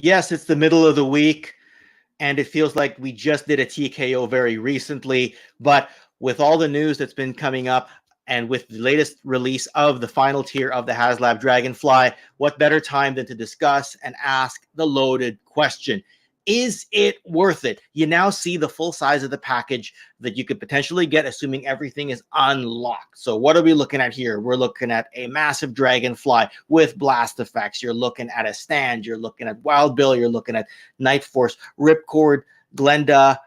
Yes, it's the middle of the week, and it feels like we just did a TKO very recently. But with all the news that's been coming up, and with the latest release of the final tier of the Haslab Dragonfly, what better time than to discuss and ask the loaded question? Is it worth it? You now see the full size of the package that you could potentially get, assuming everything is unlocked. So what are we looking at here? We're looking at a massive Dragonfly with blast effects. You're looking at a stand. You're looking at Wild Bill. You're looking at Night Force, Ripcord, Glenda.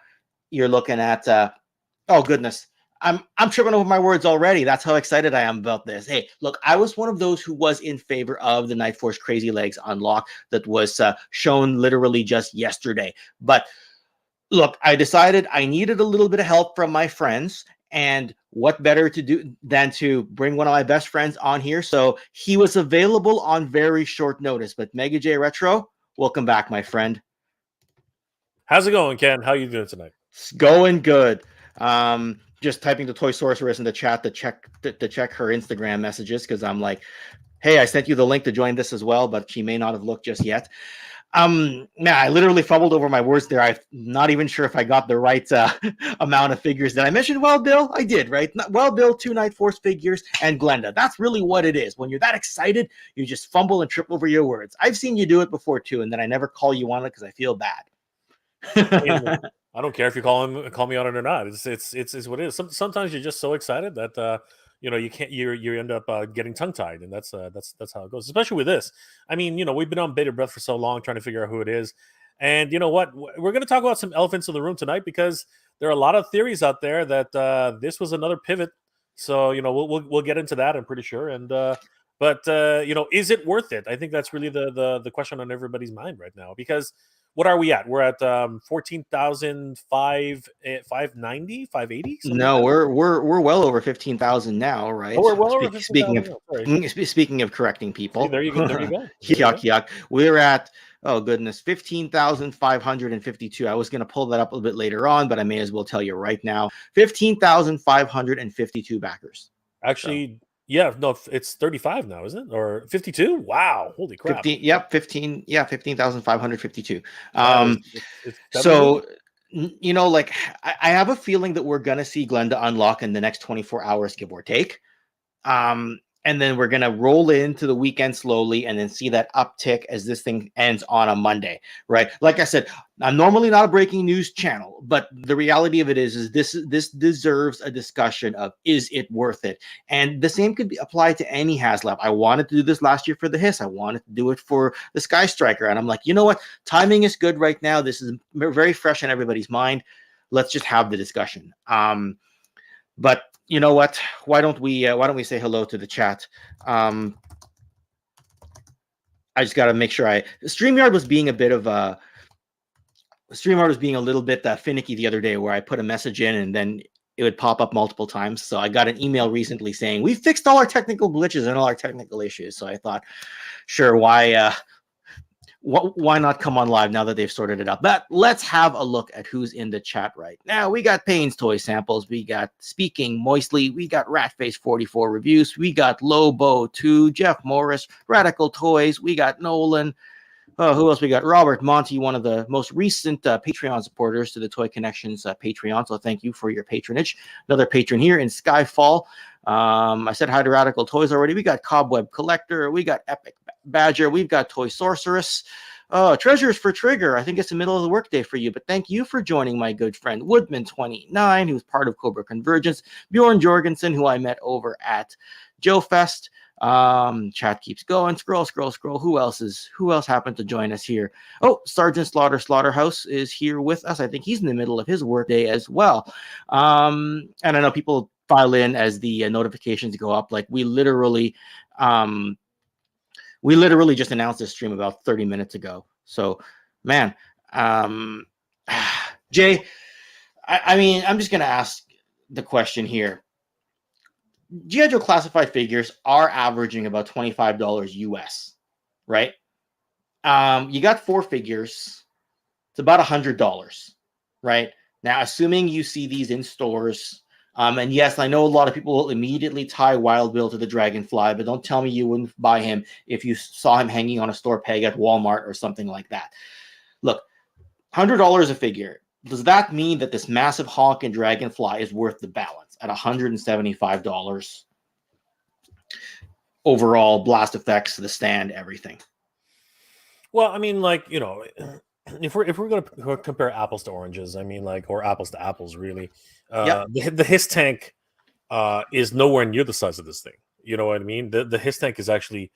You're looking at, oh goodness, I'm tripping over my words already. That's how excited I am about this. Hey, look, I was one of those who was in favor of the Night Force Crazylegs unlock that was shown literally just yesterday. But look, I decided I needed a little bit of help from my friends, and what better to do than to bring one of my best friends on here. So he was available on very short notice. But Mega J Retro, welcome back, my friend. How's it going, Ken? How are you doing tonight? It's going good. Just typing the Toy Sorceress in the chat to check her Instagram messages, because I'm like, hey, I sent you the link to join this as well, but she may not have looked just yet. Man, I literally fumbled over my words there. I'm not even sure if I got the right amount of figures. Did I mention Wild Bill? I did, right? Wild Bill, 2 Night Force figures, and Glenda. That's really what it is. When you're that excited, you just fumble and trip over your words. I've seen you do it before too, and then I never call you on it because I feel bad. I don't care if you call me on it or not. It's what it is. Sometimes you're just so excited that you can't. You end up getting tongue tied, and that's how it goes. Especially with this. I mean, we've been on bated breath for so long trying to figure out who it is, and you know what? We're going to talk about some elephants in the room tonight, because there are a lot of theories out there that this was another pivot. So we'll get into that, I'm pretty sure. And but is it worth it? I think that's really the question on everybody's mind right now, because. What are we at? We're at 14,590, 580. No, like we're well over 15,000 now, right? Oh, we're well over 15,000. Speaking of correcting people, See, there you go. There you go. Yuck. We're at 15,552. I was going to pull that up a little bit later on, but I may as well tell you right now: 15,552 backers. Actually. So. Yeah, no, it's 35 now, isn't it? Or 52? Wow, holy crap! 15,552. So, I have a feeling that we're gonna see Glenda unlock in the next 24 hours, give or take. And then we're going to roll into the weekend slowly and then see that uptick as this thing ends on a Monday, right? Like I said, I'm normally not a breaking news channel, but the reality of it is this deserves a discussion of, is it worth it? And the same could be applied to any Haslab. I wanted to do this last year for the Hiss. I wanted to do it for the Sky Striker. And I'm like, you know what? Timing is good right now. This is very fresh in everybody's mind. Let's just have the discussion. But you know what? Why don't we say hello to the chat? I just got to make sure StreamYard was being a little bit finicky the other day, where I put a message in and then it would pop up multiple times. So I got an email recently saying we fixed all our technical glitches and all our technical issues. So I thought, sure, why not come on live now that they've sorted it out? But let's have a look at who's in the chat right now. We got Payne's Toy Samples. We got Speaking Moistly. We got Ratface44 Reviews. We got Lobo2, Jeff Morris, Radical Toys. We got Nolan. Who else we got? Robert Monti, one of the most recent Patreon supporters to the Toy Connections Patreon. So thank you for your patronage. Another patron here in Skyfall. I said hi to Radical Toys already. We got Cobweb Collector. We got Epic Badger. We've got Toy Sorceress. Treasures for Trigger. I think it's the middle of the workday for you, but thank you for joining my good friend Woodman29, who's part of Cobra Convergence. Bjorn Jorgensen, who I met over at Joe Fest. Chat keeps going. Scroll. Who else happened to join us here? Oh, Sergeant Slaughterhouse is here with us. I think he's in the middle of his workday as well. And I know people file in as the notifications go up. Like we literally just announced this stream about 30 minutes ago. So, man, Jay, I mean, I'm just going to ask the question here. G.I. Joe classified figures are averaging about $25 US, right? You got 4 figures. It's about $100, right? Now, assuming you see these in stores, And yes, I know a lot of people will immediately tie Wild Bill to the Dragonfly, but don't tell me you wouldn't buy him if you saw him hanging on a store peg at Walmart or something like that. Look, $100 a figure. Does that mean that this massive honking Dragonfly is worth the balance at $175? Overall, blast effects, the stand, everything. Well, I mean, like, you know, if we're going to compare apples to oranges, I mean, like, or apples to apples, really, the Hiss tank is nowhere near the size of this thing. You know what I mean? The Hiss tank is actually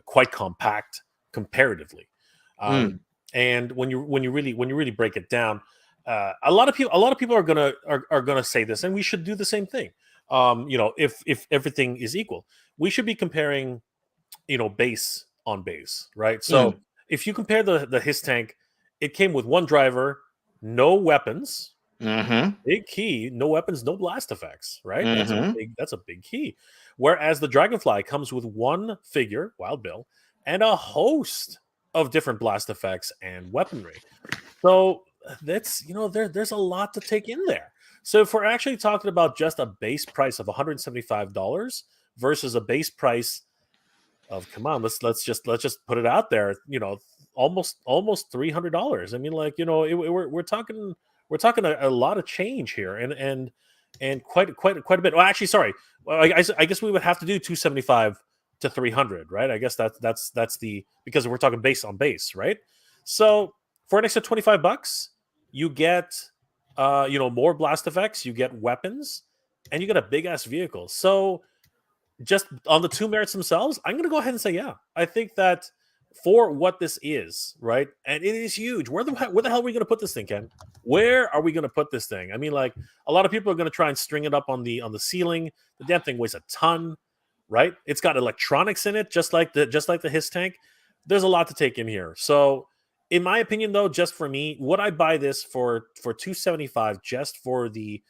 quite compact comparatively, and when you really break it down, a lot of people are gonna say this, and we should do the same thing. You know, if everything is equal, we should be comparing, you know, base on base, right? So if you compare the Hiss tank, it came with one driver, no weapons, big key, no weapons, no blast effects, right? That's a big key. Whereas the Dragonfly comes with one figure, Wild Bill, and a host of different blast effects and weaponry. So that's, you know, there's a lot to take in there. So if we're actually talking about just a base price of $175 versus a base price of, come on, let's just put it out there, you know, almost $300. I mean, like, you know, we're talking a lot of change here, and quite a bit. Well, actually, sorry, I guess we would have to do 275 to 300, right? I guess that's the, because we're talking base on base, right? So for an extra $25, you get you know, more blast effects, you get weapons, and you get a big ass vehicle. So just on the two merits themselves, I'm going to go ahead and say, yeah, I think that for what this is, right? And it is huge. Where the hell are we going to put this thing, Ken? Where are we going to put this thing? I mean, like, a lot of people are going to try and string it up on the ceiling. The damn thing weighs a ton, right? It's got electronics in it, just like the Hiss tank. There's a lot to take in here. So, in my opinion, though, just for me, would I buy this for $275 just for the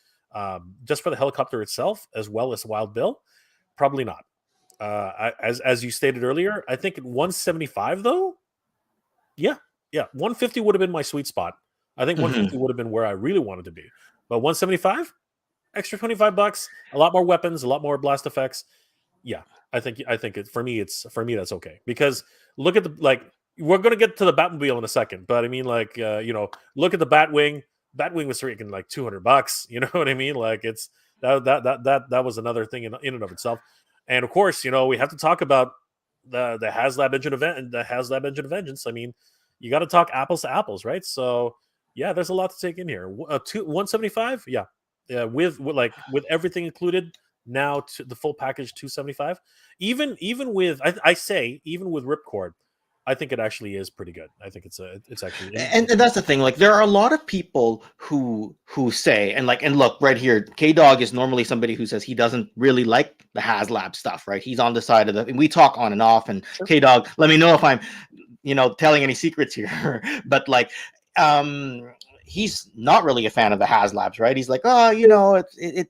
helicopter itself as well as Wild Bill? Probably not. As you stated earlier, I think at $175 though, yeah, $150 would have been my sweet spot. I think $150 would have been where I really wanted to be. But $175, extra $25, a lot more weapons, a lot more blast effects. Yeah, I think for me that's okay, because look at the, like, we're gonna get to the Batmobile in a second, but I mean, like, you know, look at the Batwing. Batwing was freaking like $200. You know what I mean? Like, it's that was another thing in and of itself. And of course, you know, we have to talk about the Haslab engine event and the Haslab engine of vengeance. I mean, you got to talk apples to apples, right? So yeah, there's a lot to take in here. 175, yeah, with everything included. Now to the full package, 275. Even with even with Ripcord, I think it actually is pretty good. I think it's actually, and that's the thing. Like, there are a lot of people who say, and look right here, K-Dawg is normally somebody who says he doesn't really like the Haslab stuff, right? He's on the side of and we talk on and off, and sure. K-Dawg, let me know if I'm, you know, telling any secrets here, but like, he's not really a fan of the Haslabs, right? He's like, oh, you know,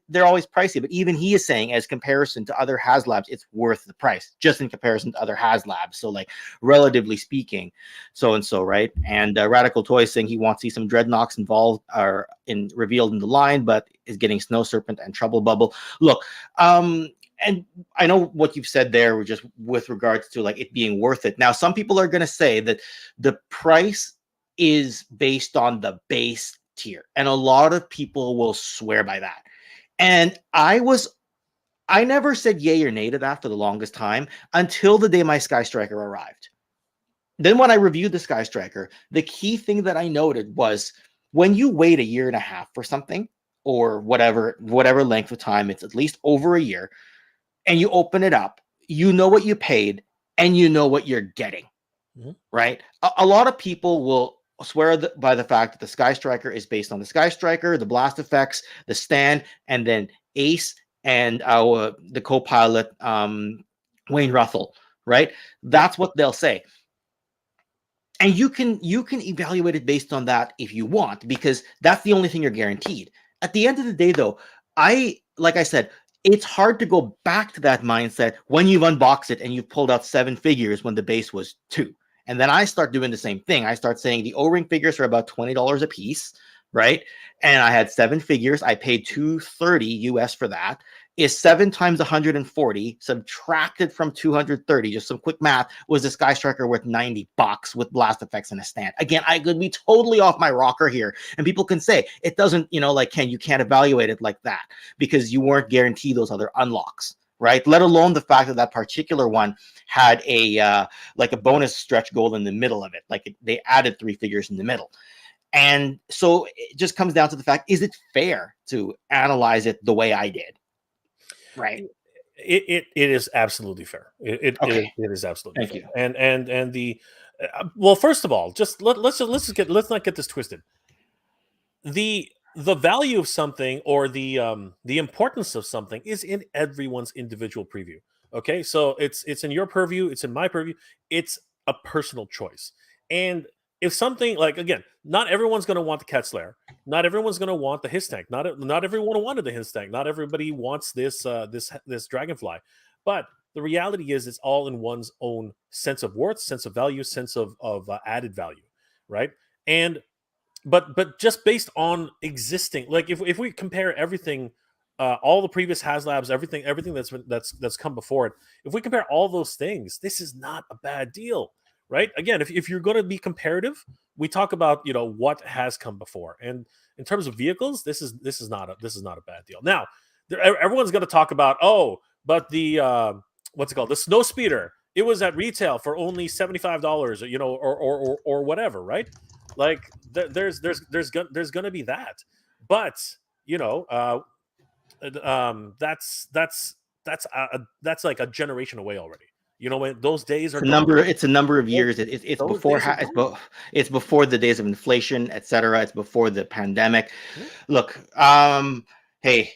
they're always pricey. But even he is saying, as comparison to other Haslabs, it's worth the price, just in comparison to other Haslabs. So, like, relatively speaking, so and so, right? And Radical Toy saying he wants to see some Dreadnoks involved or revealed in the line, but is getting Snow Serpent and Trouble Bubble. Look, and I know what you've said there, just with regards to like it being worth it. Now, some people are going to say that the price is based on the base tier, and a lot of people will swear by that. And I never said yay or nay to that for the longest time until the day my Sky Striker arrived. Then when I reviewed the Sky Striker, the key thing that I noted was when you wait a year and a half for something, or whatever length of time, it's at least over a year, and you open it up, you know what you paid and you know what you're getting, right? A lot of people will swear by the fact that the Sky Striker is based on the Sky Striker, the blast effects, the stand, and then Ace and the co-pilot Wayne Russell, right? That's what they'll say. And you can evaluate it based on that if you want, because that's the only thing you're guaranteed. At the end of the day, though, like I said, it's hard to go back to that mindset when you've unboxed it and you've pulled out 7 figures when the base was 2. And then I start doing the same thing. I start saying the O-ring figures are about $20 a piece, right? And I had 7 figures. I paid $230 US for that. Is 7 times 140 subtracted from 230, just some quick math, was the Sky Striker worth $90 with blast effects and a stand. Again, I could be totally off my rocker here, and people can say it doesn't, like, Ken, you can't evaluate it like that because you weren't guaranteed those other unlocks, right? Let alone the fact that that particular one had a like a bonus stretch goal in the middle of it, like they added 3 figures in the middle. And so it just comes down to the fact, is it fair to analyze it the way I did? Right. It is absolutely fair. It is absolutely fair. You. And the well, first of all, just let's not get this twisted. The value of something or the importance of something is in everyone's individual preview. Okay, so it's in your purview, it's in my purview. It's a personal choice. And if something, like, again, not everyone's going to want the Cat Slayer. Not everyone's going to want the Hiss Tank. Not everyone wanted the Hiss Tank. Not everybody wants this Dragonfly. But the reality is, it's all in one's own sense of worth, sense of value, sense of added value, right? And but just based on existing, like if we compare everything, all the previous Haslabs, everything that's come before it, if we compare all those things, this is not a bad deal. Right. Again, if you're going to be comparative, we talk about what has come before, and in terms of vehicles, this is not a bad deal. Now, everyone's going to talk about but the what's it called, the Snow Speeder, it was at retail for only $75, or whatever, right? Like there's going to be that, but that's like a generation away already. When those days are it's a number of years. It's before the days of inflation, etc. It's before the pandemic. Look, hey,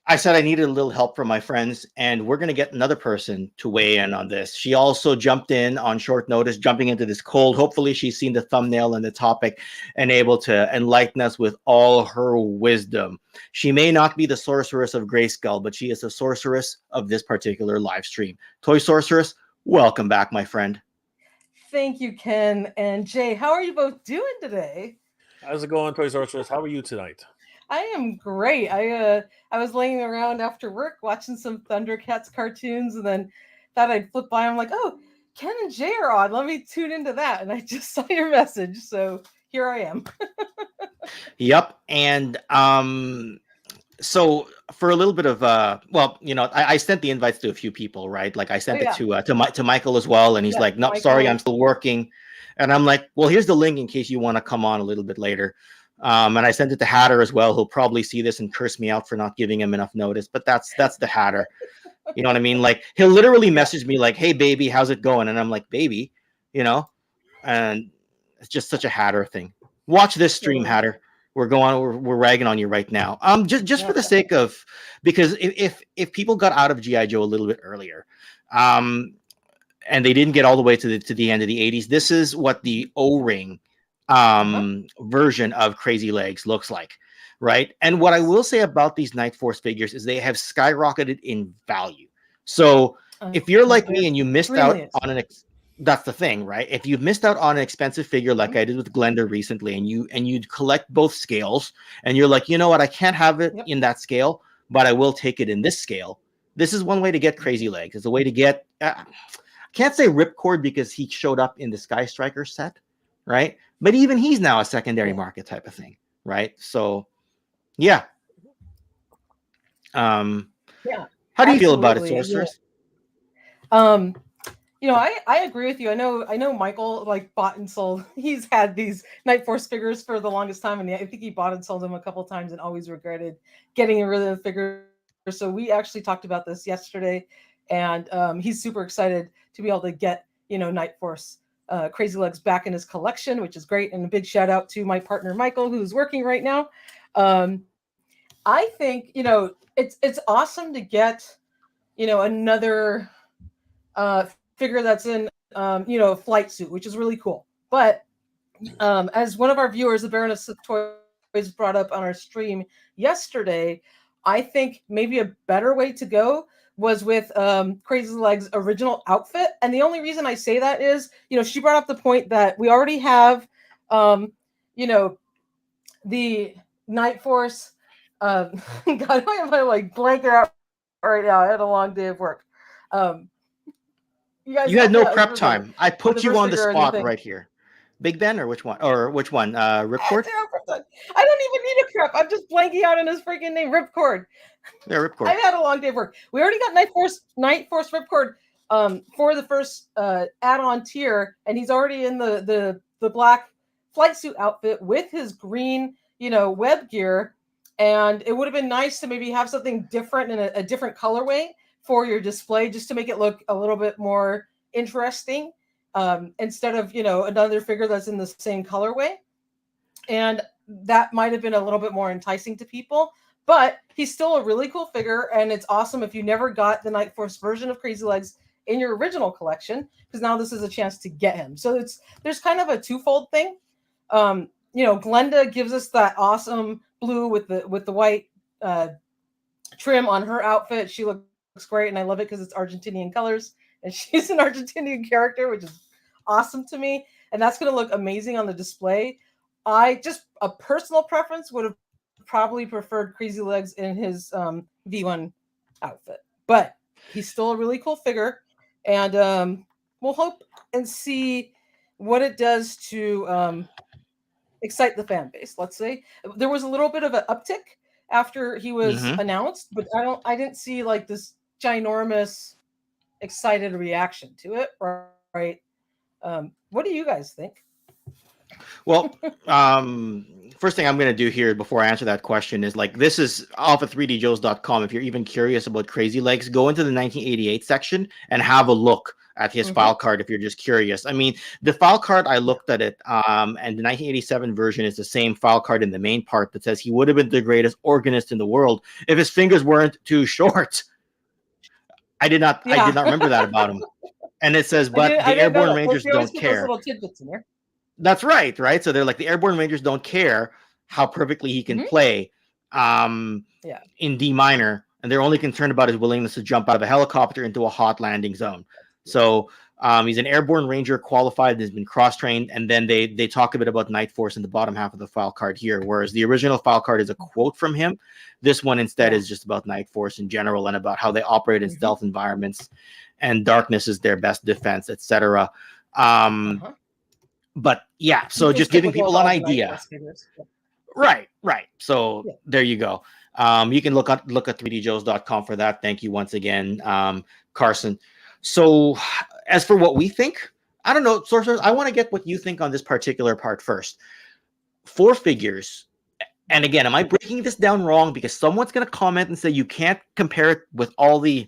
I said I needed a little help from my friends, and we're going to get another person to weigh in on this. She also jumped in on short notice, jumping into this cold. Hopefully she's seen the thumbnail and the topic and able to enlighten us with all her wisdom. She may not be the sorceress of Grayskull, but she is the sorceress of this particular live stream. Toy Sorceress, welcome back, my friend. Thank you, Ken and Jay. How are you both doing today? How's it going, Toy Sorceress? How are you tonight? I am great. I was laying around after work watching some Thundercats cartoons, and then thought I'd flip by. I'm like, oh, Ken and Jay are on. Let me tune into that. And I just saw your message, so here I am. Yep. And so for a little bit of I sent the invites to a few people, right? Like I sent it to Michael as well, and he's like, no, sorry, I'm still working. And I'm like, well, here's the link in case you want to come on a little bit later. And I sent it to Hatter as well. He'll probably see this and curse me out for not giving him enough notice, but that's the Hatter. You know what I mean? Like, he'll literally message me like, hey baby, how's it going? And I'm like, baby, and it's just such a Hatter thing. Watch this stream, Hatter. We're ragging on you right now. Just for the sake of, because if people got out of G.I. Joe a little bit earlier, and they didn't get all the way to the end of the 80s, this is what the O-ring version of Crazylegs looks like, right? And what I will say about these Night Force figures is they have skyrocketed in value. So if you're like me and you missed out on that's the thing, right? If you've missed out on an expensive figure like I did with Glenda recently, and you collect both scales, and you're like, you know what, I can't have it in that scale, but I will take it in this scale. This is one way to get Crazylegs. It's a way to get, I can't say Ripcord because he showed up in the Sky Striker set, right? But even he's now a secondary market type of thing, right? So, yeah. How do you feel about it, Sorceress? I agree with you. I know Michael like bought and sold. He's had these Night Force figures for the longest time, and I think he bought and sold them a couple times and always regretted getting rid of the figures. So we actually talked about this yesterday, and he's super excited to be able to get Night Force Crazylegs back in his collection, which is great. And a big shout out to my partner Michael, who's working right now. I think it's awesome to get another figure that's in a flight suit, which is really cool. But as one of our viewers, the Baroness of Toyz, brought up on our stream yesterday, I think maybe a better way to go was with Crazylegs' original outfit. And the only reason I say that is, she brought up the point that we already have, the Night Force. God, why am I like blanking out right now? I had a long day of work. You guys You had no help me out prep for time. I put the you first on the figure or spot anything. right here. Big Ben or which one? Or which one? Ripcord? I don't even need a prep. I'm just blanking out on his freaking name. Ripcord. Yeah, Ripcord. I've had a long day of work. We already got Night Force Ripcord for the first add-on tier, and he's already in the black flight suit outfit with his green, web gear. And it would have been nice to maybe have something different in a different colorway for your display, just to make it look a little bit more interesting, instead of another figure that's in the same colorway. And that might have been a little bit more enticing to people. But he's still a really cool figure, and it's awesome if you never got the Night Force version of Crazylegs in your original collection, because now this is a chance to get him. So there's kind of a twofold thing. Glenda gives us that awesome blue with the white trim on her outfit. She looks great, and I love it because it's Argentinian colors, and she's an Argentinian character, which is awesome to me. And that's going to look amazing on the display. A personal preference would have probably preferred Crazylegs in his V1 outfit, but he's still a really cool figure, and we'll hope and see what it does to excite the fan base. Let's say there was a little bit of an uptick after he was announced, but I didn't see like this ginormous excited reaction to it, right? What do you guys think? Well, first thing I'm going to do here before I answer that question is, like, this is alpha3djoes.com. If you're even curious about Crazylegs, go into the 1988 section and have a look at his file card if you're just curious. I mean, the file card, I looked at it, and the 1987 version is the same file card in the main part that says he would have been the greatest organist in the world if his fingers weren't too short. I did not remember that about him. And it says, but the Airborne Rangers don't care. Little tidbits in there. That's right. So they're like, the Airborne Rangers don't care how perfectly he can play in D minor, and they're only concerned about his willingness to jump out of a helicopter into a hot landing zone. So he's an Airborne Ranger, qualified, has been cross-trained, and then they talk a bit about Night Force in the bottom half of the file card here, whereas the original file card is a quote from him. This one instead is just about Night Force in general and about how they operate in stealth environments, and darkness is their best defense, etc. But yeah, so just giving people an idea. Right. So there you go. You can look at 3djoes.com for that. Thank you once again, Carson. So as for what we think, I don't know, Sorcerers, I want to get what you think on this particular part first. 4 figures. And again, am I breaking this down wrong? Because someone's going to comment and say you can't compare it with all the...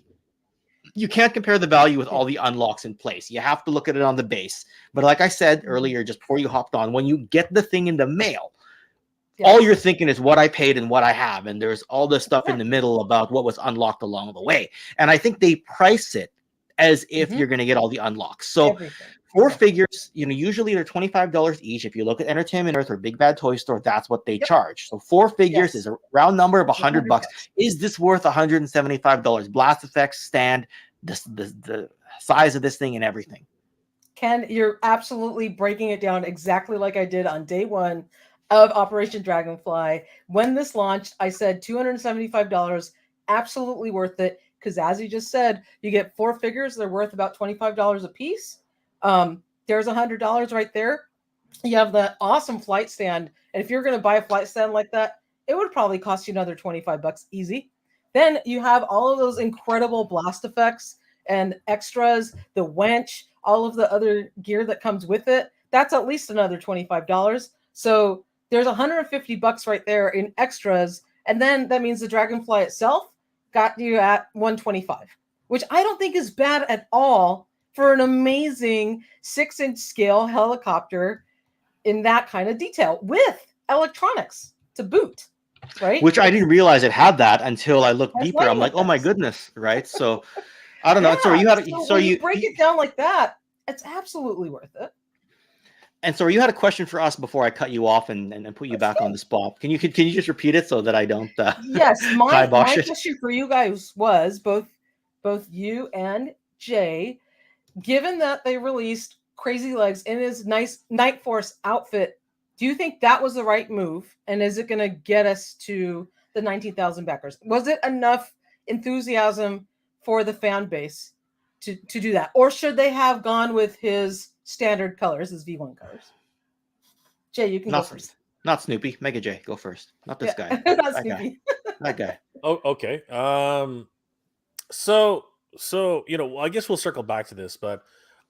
You can't compare the value with all the unlocks in place. You have to look at it on the base. But like I said earlier, just before you hopped on, when you get the thing in the mail, all you're thinking is what I paid and what I have. And there's all this stuff in the middle about what was unlocked along the way. And I think they price it as if you're going to get all the unlocks. So 4 figures, usually they're $25 each. If you look at Entertainment Earth or Big Bad Toy Store, that's what they charge. So 4 figures is a round number of $100. Is this worth $175? Blast effects, stand, the size of this thing and everything. Ken, you're absolutely breaking it down exactly like I did on day 1 of Operation Dragonfly. When this launched, I said $275, absolutely worth it, because as you just said, you get 4 figures. They're worth about $25 a piece. There's $100 right there. You have the awesome flight stand, and if you're going to buy a flight stand like that, it would probably cost you another $25 easy. Then you have all of those incredible blast effects and extras, the wench, all of the other gear that comes with it. That's at least another $25. So there's $150 right there in extras. And then that means the Dragonfly itself got you at $125, which I don't think is bad at all for an amazing 6-inch scale helicopter in that kind of detail with electronics to boot. Right? Which I didn't realize it had that until I looked deeper. I'm like, oh my goodness, right? So I don't know. So you break it down like that, it's absolutely worth it. And so you had a question for us before I cut you off and put you back on the spot. Can you just repeat it so that I don't yes, my question for you guys was both you and Jay, given that they released Crazylegs in his nice Night Force outfit Do you think that was the right move? And is it going to get us to the 19,000 backers? Was it enough enthusiasm for the fan base to do that? Or should they have gone with his standard colors, his V1 colors? Jay, you can go first. Not Snoopy. Mega J, go first. Not this guy. Not Snoopy. That guy. Oh, okay. So I guess we'll circle back to this, but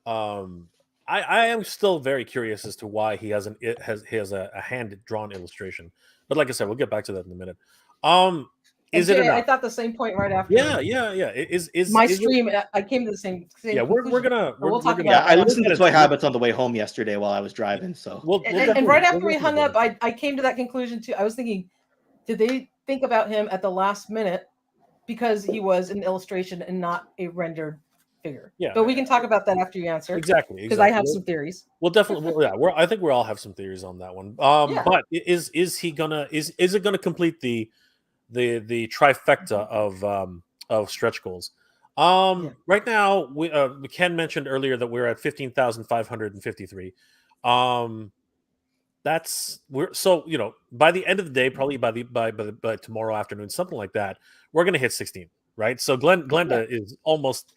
I am still very curious as to why he has a hand drawn illustration. But like I said, we'll get back to that in a minute. Is it enough? I thought the same point right after. Yeah. My stream? I came to the same. Yeah, we're gonna. I listened to Toy Habits on the way home yesterday while I was driving. So and right after we hung up, I came to that conclusion too. I was thinking, did they think about him at the last minute because he was an illustration and not a rendered figure? Yeah, but we can talk about that after you answer. Exactly. Because I have some theories. Well, definitely. I think we all have some theories on that one. But is it gonna complete the trifecta of stretch goals? Right now, Ken mentioned earlier that we're at 15,553. By the end of the day, probably by tomorrow afternoon, something like that, we're going to hit 16, right? So Glenda is almost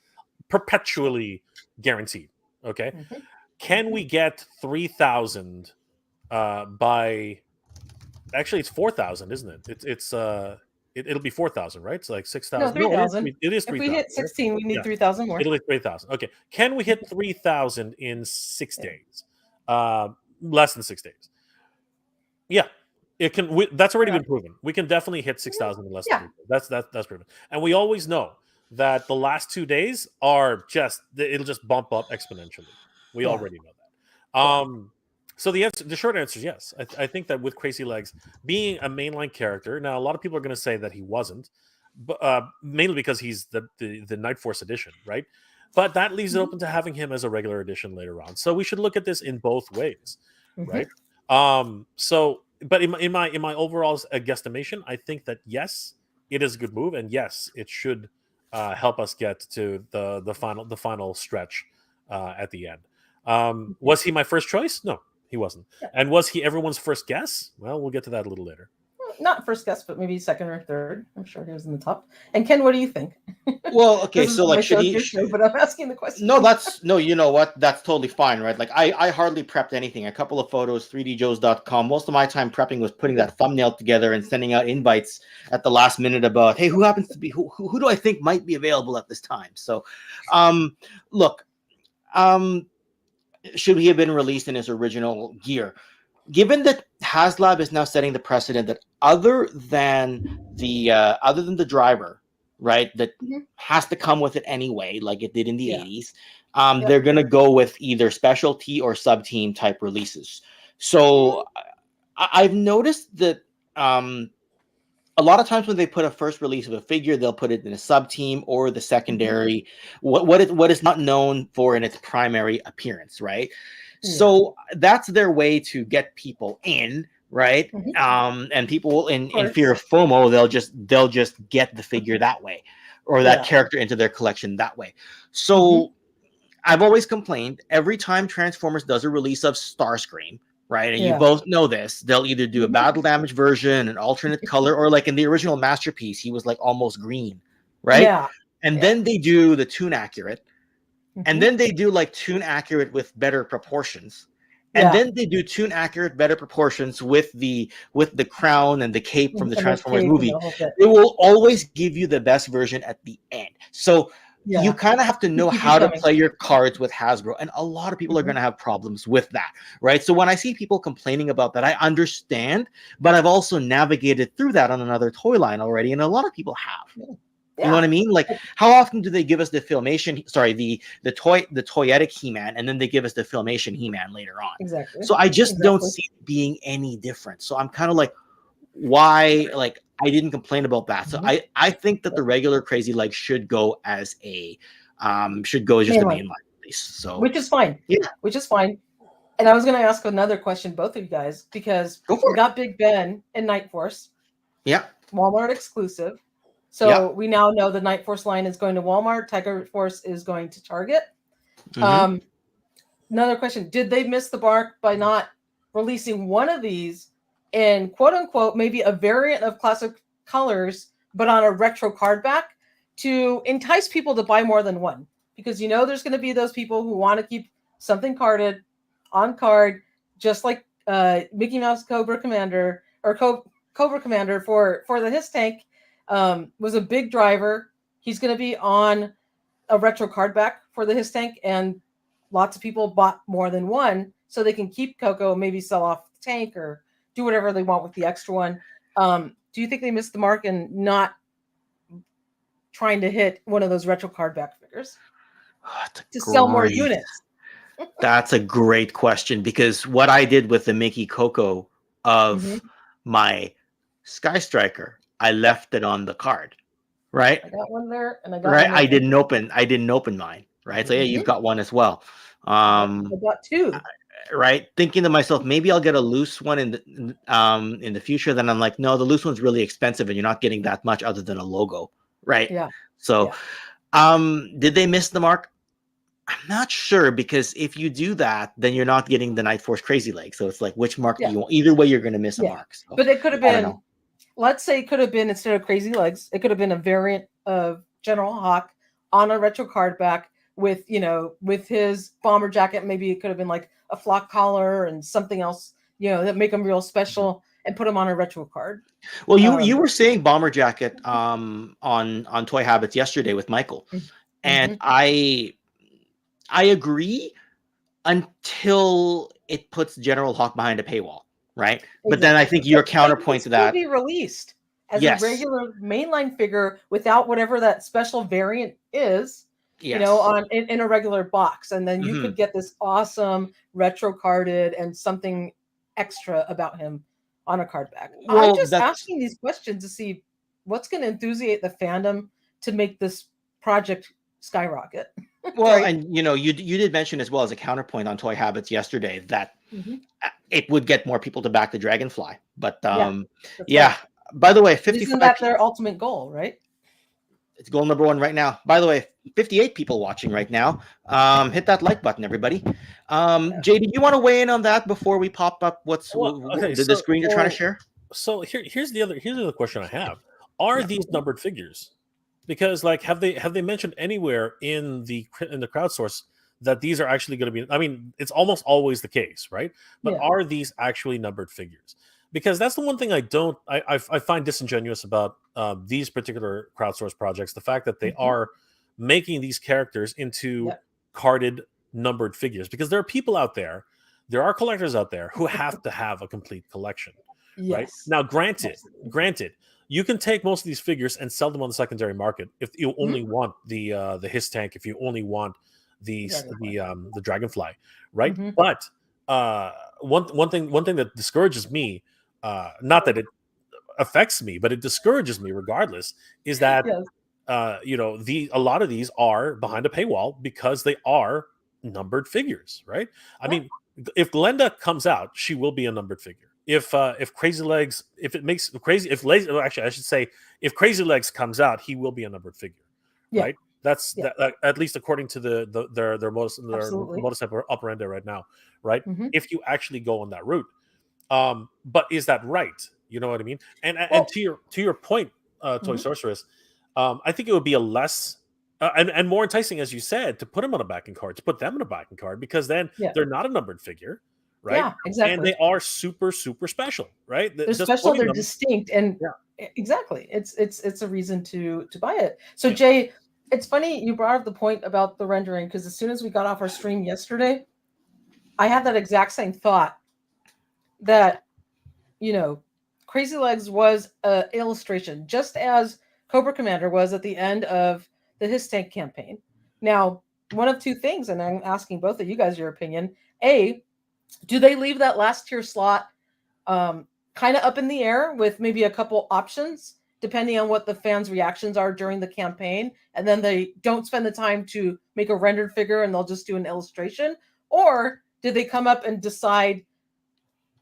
perpetually guaranteed. Okay, can we get 3,000 by? Actually, it's 4,000, isn't it? It'll be 4,000, right? It's like 6,000. No, 3,000. It is 3,000. If we hit 16, we need 3,000 more. It'll be 3,000. Okay. Can we hit 3,000 in 6 days? Less than 6 days. Yeah. It can. That's already been proven. We can definitely hit 6,000 in less than 3 days. That's proven. And we always know that the last 2 days are it'll just bump up exponentially. We already know that. So the short answer is yes. I think that with Crazylegs being a mainline character, now a lot of people are going to say that he wasn't, but mainly because he's the Night Force edition, right? But that leaves it open to having him as a regular edition later on. So we should look at this in both ways, right? But in my overall guesstimation, I think that yes, it is a good move, and yes, it should help us get to the final stretch at the end. Was he my first choice? No. He wasn't. Yeah. And was he everyone's first guess? Well, we'll get to that a little later. Not first guess, but maybe second or third. I'm sure he was in the top. And Ken, what do you think? Well, okay, so like should he? But I'm asking the question. No, you know what? That's totally fine, right? Like I hardly prepped anything. A couple of photos, 3djoes.com. Most of my time prepping was putting that thumbnail together and sending out invites at the last minute about, hey, who happens to be who do I think might be available at this time? So, look, should he have been released in his original gear? Given that Haslab is now setting the precedent that other than the driver, right, that has to come with it anyway, like it did in the 80s, they're going to go with either specialty or sub-team type releases. So I've noticed that a lot of times when they put a first release of a figure, they'll put it in a sub-team or the secondary, what is not known for in its primary appearance, right? So that's their way to get people in, right? And people will, in fear of FOMO, they'll just get the figure that way, or that character into their collection that way. So I've always complained every time Transformers does a release of Starscream, right? And you both know this. They'll either do a battle damage version, an alternate color, or like in the original Masterpiece, he was like almost green, right? And then they do the Toon Accurate. And then they do like Toon Accurate with better proportions. And then they do Toon Accurate, better proportions with the crown and the cape from the Transformers movie. It will always give you the best version at the end. So you kind of have to know how to play your cards with Hasbro. And a lot of people are going to have problems with that, right? So when I see people complaining about that, I understand, but I've also navigated through that on another toy line already. And a lot of people have. You know what I mean? Like, how often do they give us the Filmation? Sorry, the toyetic He-Man, and then they give us the Filmation He-Man later on. Exactly. So I just don't see it being any different. So I'm kind of like, why? Like, I didn't complain about that. So I think that the regular Crazylegs should go as a just a mainline release. So which is fine. Yeah, which is fine. And I was going to ask another question, both of you guys, because we got Big Ben and Night Force. Yeah. Walmart exclusive. So we now know the Night Force line is going to Walmart. Tiger Force is going to Target. Another question. Did they miss the mark by not releasing one of these in quote unquote maybe a variant of classic colors, but on a retro card back to entice people to buy more than one. Because there's going to be those people who want to keep something carded on card, just like Mickey Mouse Cobra Commander or Cobra Commander for the his tank was a big driver. He's going to be on a retro card back for the his tank, and lots of people bought more than one so they can keep Coco, maybe sell off the tank or do whatever they want with the extra one. Do you think they missed the mark in not trying to hit one of those retro card back figures to sell more units? That's a great question, because what I did with the Mickey Coco of my Sky Striker, I left it on the card, right? I got one there, and I got right. One I didn't open mine, right? So yeah, you've got one as well. I got two. Right, thinking to myself, maybe I'll get a loose one in the future. Then I'm like, no, the loose one's really expensive, and you're not getting that much other than a logo, right? Yeah. So, did they miss the mark? I'm not sure, because if you do that, then you're not getting the Night Force Crazylegs. So it's like, which mark do you want? Either way, you're going to miss a mark. So, but it could have been, let's say it could have been, instead of Crazylegs, it could have been a variant of General Hawk on a retro card back with, with his bomber jacket. Maybe it could have been like a flock collar and something else, that make him real special and put him on a retro card. Well, you were saying bomber jacket on Toy Habits yesterday with Michael, and I agree until it puts General Hawk behind a paywall, right? Exactly. But then I think your counterpoint to that be released as a regular mainline figure without whatever that special variant is, in a regular box, and then you could get this awesome retro carded and something extra about him on a card back. Well, I'm just asking these questions to see what's going to enthusiate the fandom to make this project skyrocket. Well, right? And you did mention as well as a counterpoint on Toy Habits yesterday that it would get more people to back the Dragonfly. But right. By the way, 55. Isn't that their ultimate goal, right? It's goal number 1 right now. By the way, 58 people watching right now. Hit that like button, everybody. Jay, do you want to weigh in on that before we pop up the screen you're trying to share? So here's the other question I have. Are these numbered figures? Because have they mentioned anywhere in the crowdsource that these are actually going to be? I mean, it's almost always the case, right? But are these actually numbered figures? Because that's the one thing I find disingenuous about these particular crowdsource projects. The fact that they are making these characters into carded numbered figures, because there are people out there, there are collectors out there who have to have a complete collection, right? Now, granted. You can take most of these figures and sell them on the secondary market if you only want the his tank, if you only want the Dragonfly, right? But one thing that discourages me, not that it affects me, but it discourages me regardless, is that a lot of these are behind a paywall because they are numbered figures, right? I mean, if Glenda comes out, she will be a numbered figure. If Crazylegs, if Crazylegs comes out, he will be a numbered figure, right? That's that, at least according to their modus operandi right now, right? If you actually go on that route, but is that right? You know what I mean? And to your point, Toy Sorceress, I think it would be a less and more enticing, as you said, to put them on a backing card, to put them on a backing card, because then they're not a numbered figure. Right? Yeah, exactly. And they are super, super special, right? They're special, they're distinct, and exactly. It's a reason to buy it. So Jay, it's funny you brought up the point about the rendering, because as soon as we got off our stream yesterday, I had that exact same thought that Crazylegs was an illustration, just as Cobra Commander was at the end of the His Tank campaign. Now, one of two things, and I'm asking both of you guys your opinion. A, do they leave that last tier slot kind of up in the air with maybe a couple options, depending on what the fans' reactions are during the campaign, and then they don't spend the time to make a rendered figure and they'll just do an illustration? Or did they come up and decide,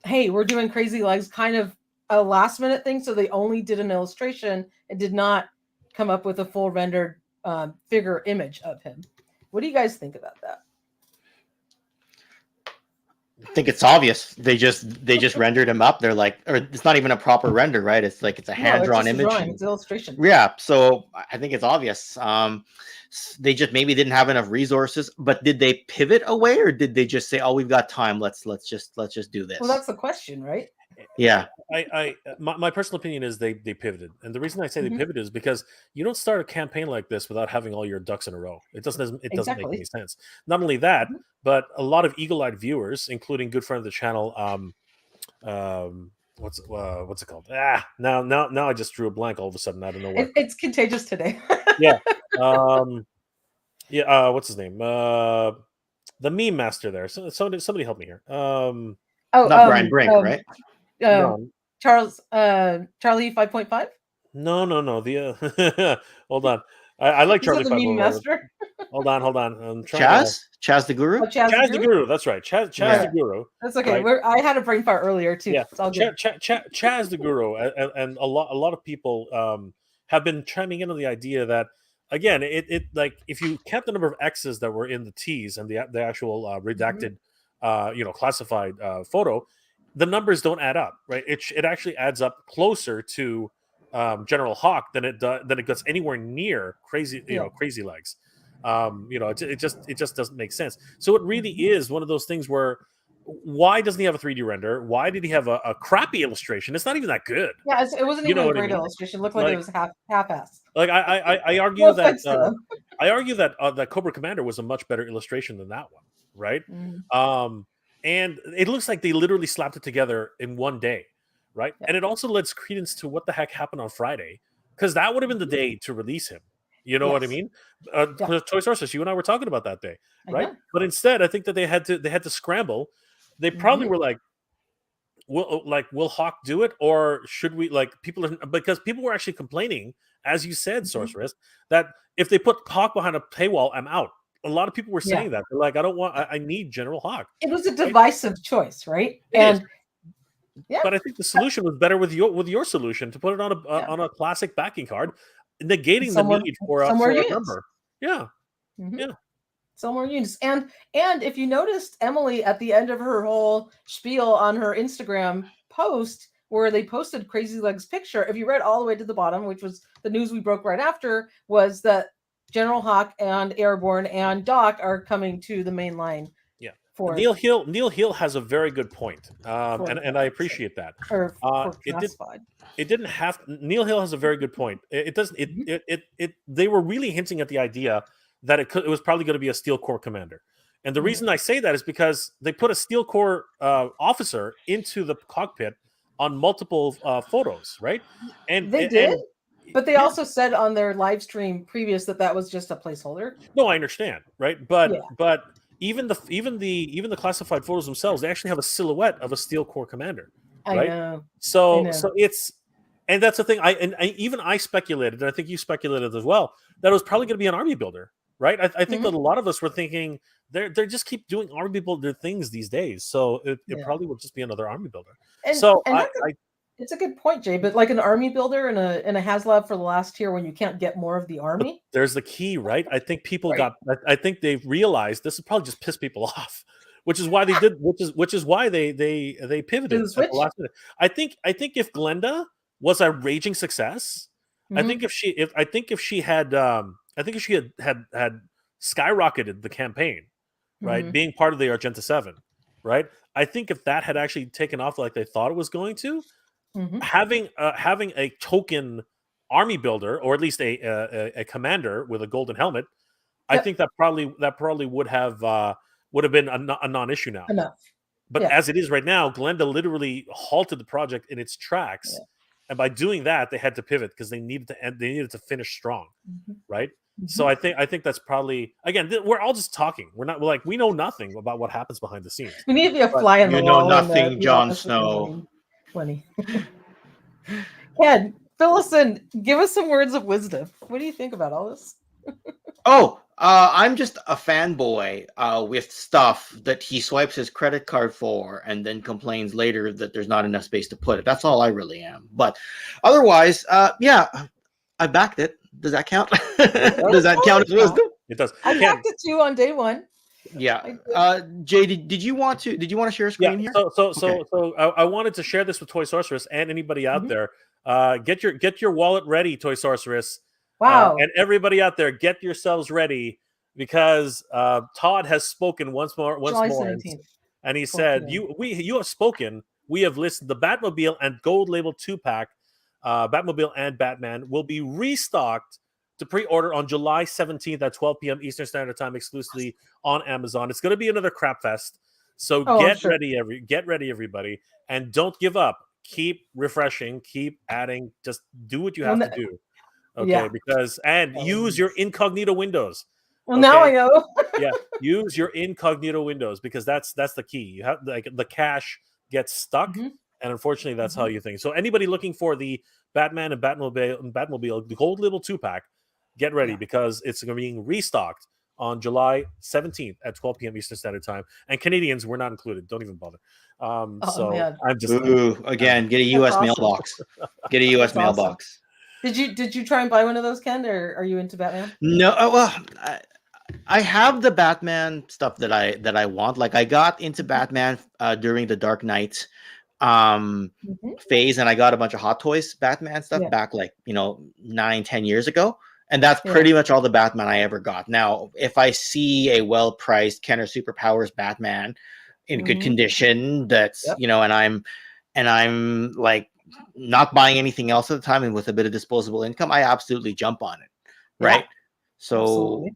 hey, we're doing Crazylegs, kind of a last-minute thing, so they only did an illustration and did not come up with a full rendered figure image of him? What do you guys think about that? I think it's obvious. They just rendered him up. They're like, or it's not even a proper render, right? It's like it's a hand-drawn image. It's an illustration. Yeah, so I think it's obvious. They just maybe didn't have enough resources, but did they pivot away, or did they just say, "Oh, we've got time. Let's just do this"? Well, that's the question, right? Yeah. My personal opinion is they pivoted, and the reason I say they pivoted is because you don't start a campaign like this without having all your ducks in a row. It doesn't make any sense. Not only that, but a lot of eagle-eyed viewers, including good friend of the channel, what's it called? Now I just drew a blank all of a sudden out of nowhere. It's contagious today. Yeah. What's his name? The meme master there. Somebody help me here. Not Brian Brink, right? No. Charlie 5.5. No. The hold on. I like Charlie. The meme master. Hold on. Chaz the Guru. Chaz the Guru. That's right. Chaz the Guru. That's okay. Right? I had a brain fart earlier too. Yeah. It's all good. Chaz the Guru, and a lot of people have been chiming in on the idea that, again, it like if you count the number of X's that were in the T's and the actual redacted, classified photo, the numbers don't add up, right? It actually adds up closer to General Hawk than it gets anywhere near Crazylegs. It just doesn't make sense. So it really is one of those things where, why doesn't he have a 3D render? Why did he have a crappy illustration? It's not even that good. Yeah, it wasn't even a great illustration. It looked like it was half-assed. Like I argue that Cobra Commander was a much better illustration than that one, right? And it looks like they literally slapped it together in one day, right? Yeah. And it also lends credence to what the heck happened on Friday, because that would have been the day to release him. You know what I mean? Toy Sources, you and I were talking about that day, right? But instead, I think that they had to scramble. They probably were like, will Hawk do it, or should we because people were actually complaining, as you said, Sorceress, that if they put Hawk behind a paywall, I'm out. A lot of people were saying that. They're like, I need General Hawk. It was a divisive choice, right? But I think the solution was better with your solution, to put it on a classic backing card, negating the need for a number. Yeah. Yeah. Sell more units. And if you noticed, Emily, at the end of her whole spiel on her Instagram post, where they posted Crazylegs' picture, if you read all the way to the bottom, which was the news we broke right after, was that General Hawk and Airborne and Doc are coming to the main line. Yeah. Neil Hill has a very good point. And I appreciate that. Neil Hill has a very good point. They were really hinting at the idea that it was probably going to be a Steel Corps commander. And the reason I say that is because they put a Steel Corps officer into the cockpit on multiple photos, right? And they did. But they also said on their live stream previous that was just a placeholder. No, I understand, right? But even the classified photos themselves, they actually have a silhouette of a Steel Corps commander. Right? I know. So it's, and that's the thing. I speculated, and I think you speculated as well, that it was probably going to be an army builder, right? I think that a lot of us were thinking they just keep doing army builder things these days, so it probably would just be another army builder. It's a good point, Jay. But like an army builder in a Haslab for the last tier, when you can't get more of the army, but there's the key, right? I think people I think they've realized this would probably just piss people off, which is why they did, which is why they pivoted at the last minute. I think if Glenda was a raging success, I think if she had skyrocketed the campaign, right, being part of the Argenta 7, right, I think if that had actually taken off like they thought it was going to. Having a token army builder, or at least a commander with a golden helmet, I think that probably would have been a non-issue now. But as it is right now, Glenda literally halted the project in its tracks, and by doing that, they had to pivot because they needed to finish strong, right? So I think that's probably, again, we're all just talking. We're not we know nothing about what happens behind the scenes. We need to be a fly in the wall. You know nothing, Jon Snow. Ken, fill us in. Give us some words of wisdom. What do you think about all this? I'm just a fanboy with stuff that he swipes his credit card for and then complains later that there's not enough space to put it. That's all I really am. But otherwise, I backed it. Does that count? Does that count as wisdom? It does. I backed it too on day one. Yeah. Jay, did you want to share a screen here? So I wanted to share this with Toy Sorceress and anybody out there. Get your wallet ready, Toy Sorceress. Wow. And everybody out there, get yourselves ready because Todd has spoken once more, and he said, "You have spoken. We have listed the Batmobile and Gold Label 2-pack, Batmobile and Batman will be restocked to pre-order on July 17th at 12 p.m. Eastern Standard Time, exclusively on Amazon. It's going to be another crap fest, so get ready, everybody, and don't give up. Keep refreshing, keep adding. Just do what you have to do, okay? Because use your incognito windows. Well, now I know. Use your incognito windows because that's the key. You have the cache gets stuck, and unfortunately, that's how you think. So anybody looking for the Batman and Batmobile, the Gold Label 2-pack. Get ready because it's going to be restocked on July 17th at 12 p.m. Eastern Standard Time. And Canadians were not included. Don't even bother. I'm just again, get a U.S. mailbox. Get a U.S. mailbox. Did you try and buy one of those, Ken, or are you into Batman? No, well, I have the Batman stuff that I want. Like I got into Batman during the Dark Knight phase, and I got a bunch of Hot Toys Batman stuff back 9-10 years ago. And that's pretty much all the Batman I ever got. Now, if I see a well-priced Kenner Superpowers Batman in good condition, that's and I'm like not buying anything else at the time, and with a bit of disposable income, I absolutely jump on it, right? So,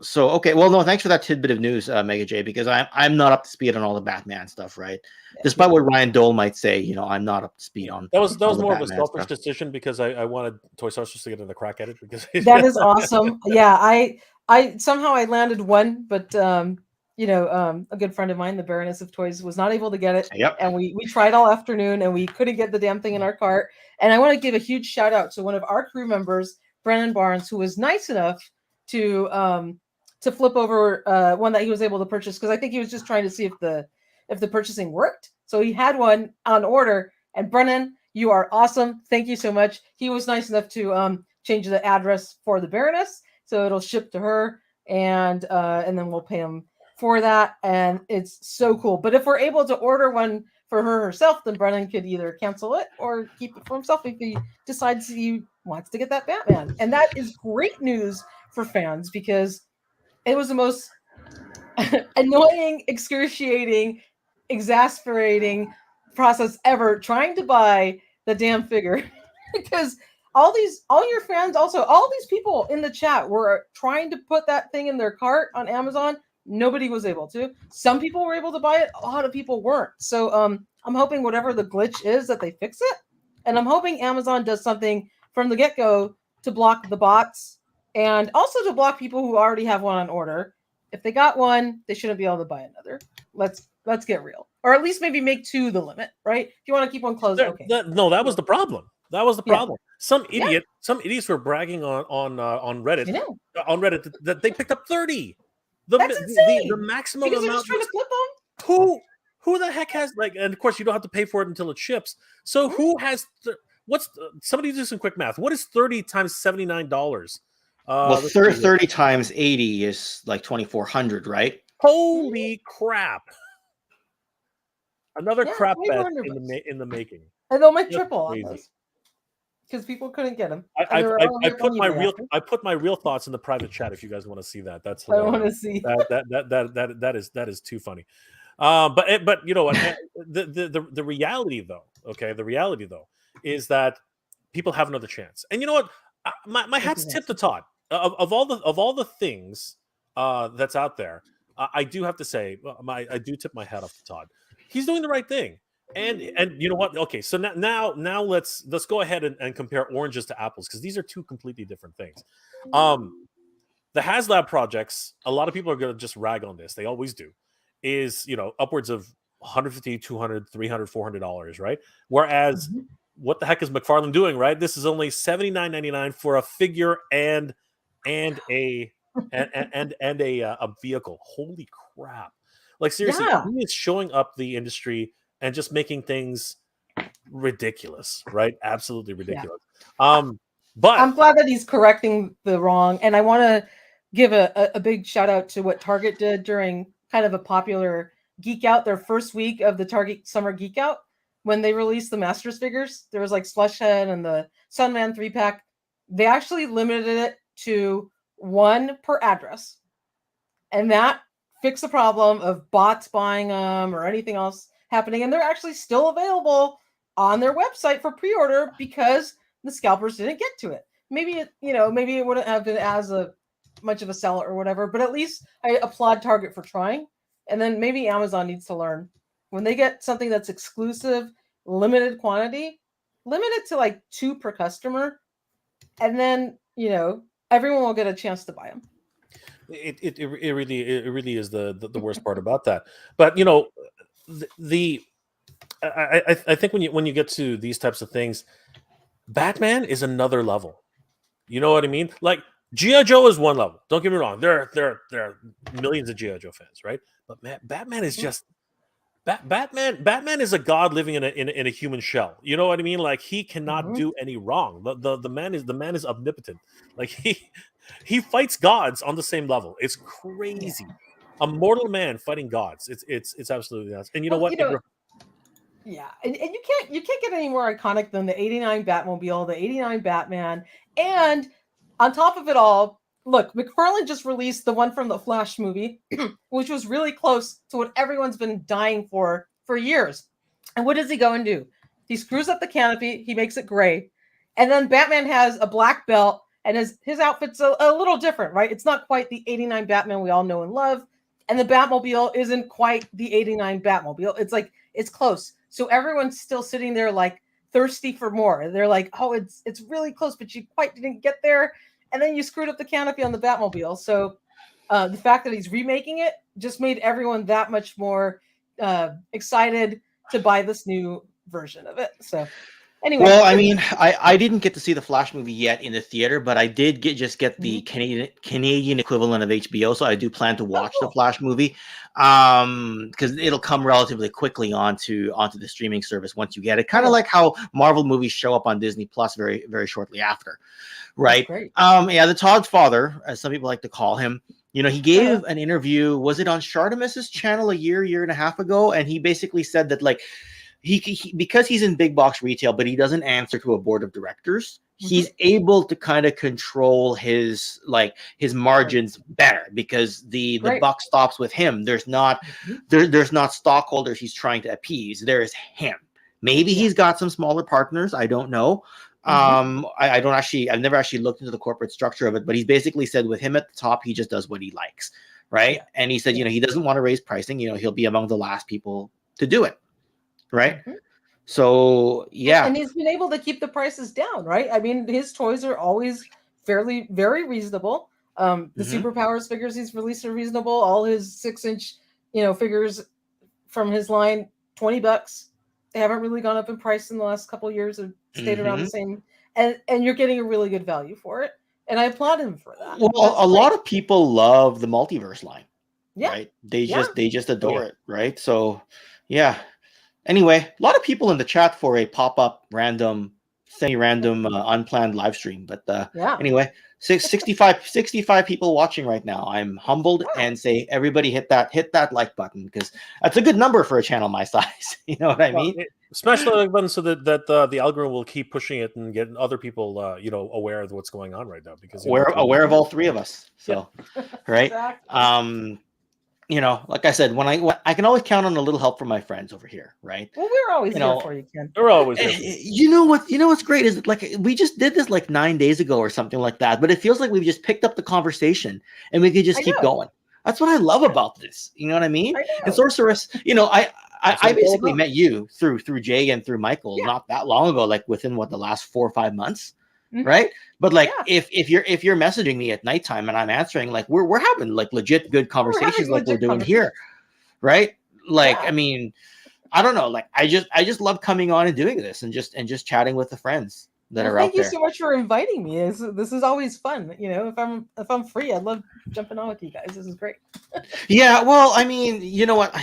so okay. Well, no, thanks for that tidbit of news, Mega J, because I'm not up to speed on all the Batman stuff, right? Despite what Ryan Dole might say, I'm not up to speed on. That was more of a selfish decision because I wanted Toy Sorceress to get another crack at it because that is awesome. Yeah, I somehow I landed one, but a good friend of mine, the Baroness of Toys, was not able to get it. Yep. And we tried all afternoon and we couldn't get the damn thing in our cart. And I want to give a huge shout out to one of our crew members, Brennan Barnes, who was nice enough to flip over one that he was able to purchase because I think he was just trying to see if the purchasing worked. So he had one on order. And Brennan, you are awesome. Thank you so much. He was nice enough to change the address for the Baroness, so it'll ship to her, and then we'll pay him for that. And it's so cool. But if we're able to order one for her herself, then Brennan could either cancel it or keep it for himself if he decides he wants to get that Batman. And that is great news for fans because it was the most annoying, excruciating, exasperating process ever trying to buy the damn figure because all your fans, also all these people in the chat were trying to put that thing in their cart on Amazon. Nobody was able to. Some people were able to buy it. A lot of people weren't. So I'm hoping whatever the glitch is that they fix it. And I'm hoping Amazon does something from the get-go to block the bots and also to block people who already have one on order. If they got one, they shouldn't be able to buy another. Let's get real. Or at least maybe make 2 the limit, right? If you want to keep one closed, okay. No, that was the problem. That was the problem. Some idiots were bragging on Reddit. On Reddit that they picked up 30. That's insane. The maximum because amount. Just trying to flip them. Who the heck has and of course you don't have to pay for it until it ships. So who has somebody do some quick math? What is 30 times $79? Well, 30 times 80 is like 2,400, right? Holy crap! Another crap bet in the making. And they'll make triple on those because people couldn't get them. I put my real thoughts in the private chat if you guys want to see that. That's hilarious. I want to see that is too funny. But you know what? the reality though, is that people have another chance. And you know what? My hat's tipped to Todd. Of all the things that's out there, I do have to say, I do tip my hat off to Todd. He's doing the right thing. And you know what? Okay, so now let's go ahead and compare oranges to apples because these are 2 completely different things. The Haslab projects, a lot of people are going to just rag on this. They always do. Is upwards of $150, $200, $300, $400, right? Whereas what the heck is McFarlane doing, right? This is only $79.99 for a figure and a vehicle. Holy crap! Like seriously, he is showing up the industry and just making things ridiculous, right? Absolutely ridiculous. But I'm glad that he's correcting the wrong, and I want to give a big shout out to what Target did during kind of a popular geek out, their first week of the Target Summer Geek Out, when they released the Masters figures. There was like Slushhead and the Sunman 3-pack. They actually limited it to 1 per address. And that fixed the problem of bots buying them or anything else happening. And they're actually still available on their website for pre-order because the scalpers didn't get to it. Maybe maybe it wouldn't have been as much of a seller or whatever, but at least I applaud Target for trying. And then maybe Amazon needs to learn, when they get something that's exclusive, limited quantity, limit it to like 2 per customer, and then everyone will get a chance to buy them. It really is the worst part about that. But I think when you get to these types of things, Batman is another level. You know what I mean? Like G.I. Joe is one level. Don't get me wrong. There are millions of G.I. Joe fans, right? But Batman is just Batman is a god living in a human shell. You know what I mean? Like he cannot do any wrong. The man is omnipotent. Like he fights gods on the same level. It's crazy. A mortal man fighting gods. It's absolutely nuts. And you know what? Yeah, and you can't get any more iconic than the '89 Batmobile, the '89 Batman, and on top of it all, look, McFarlane just released the one from the Flash movie, which was really close to what everyone's been dying for years. And what does he go and do? He screws up the canopy, he makes it gray, and then Batman has a black belt, and his outfit's a little different, right? It's not quite the '89 Batman we all know and love, and the Batmobile isn't quite the '89 Batmobile. It's close. So everyone's still sitting there like thirsty for more. They're like, oh, it's really close, but you quite didn't get there. And then you screwed up the canopy on the Batmobile. So the fact that he's remaking it just made everyone that much more excited to buy this new version of it. So anyway. Well, I mean, I didn't get to see the Flash movie yet in the theater, but I did get the Canadian equivalent of HBO. So I do plan to watch the Flash movie because it'll come relatively quickly onto the streaming service once you get it. Kind of like how Marvel movies show up on Disney Plus very, very shortly after. Right. The Todd father, as some people like to call him, he gave an interview. Was it on Shardamus's channel a year and a half ago? And he basically said that like he because he's in big box retail, but he doesn't answer to a board of directors. He's able to kind of control his margins better because the buck stops with him. There's not there's not stockholders he's trying to appease. There's him. Maybe he's got some smaller partners. I don't know. I've never actually looked into the corporate structure of it, but he's basically said with him at the top, he just does what he likes, right? And he said, he doesn't want to raise pricing. He'll be among the last people to do it, right? So and he's been able to keep the prices down, right? I mean, his toys are always very reasonable. The Superpowers figures he's released are reasonable. All his 6-inch, figures from his line, $20. They haven't really gone up in price in the last couple of years. Have stayed around the same, and you're getting a really good value for it. And I applaud him for that. Well, a lot of people love the multiverse line, right? They just adore it, right? So, Anyway, a lot of people in the chat for a pop-up, random, semi-random, unplanned live stream. But anyway, 65 people watching right now. I'm humbled and say everybody hit that like button because that's a good number for a channel my size. You know what I mean? Smash the like button so that the algorithm will keep pushing it and get other people aware of what's going on right now because aware of all three of us. So right. Exactly. Like I said, when I can always count on a little help from my friends over here, right? Well, we're always here for you, Ken. We're always here. You know what's great is like we just did this like 9 days ago or something like that, but it feels like we've just picked up the conversation and we could just keep going. That's what I love about this. You know what I mean? And Sorceress, I basically met you through Jay and through Michael not that long ago, like within the last 4 or 5 months. Right. But like if you're messaging me at nighttime and I'm answering, like we're having like legit good conversations like we're doing here. Right. Like, I mean, I don't know. Like I just love coming on and doing this and just chatting with the friends that are out there. Thank you so much for inviting me. This is always fun. If I'm free, I'd love jumping on with you guys. This is great. Well, I mean, you know what?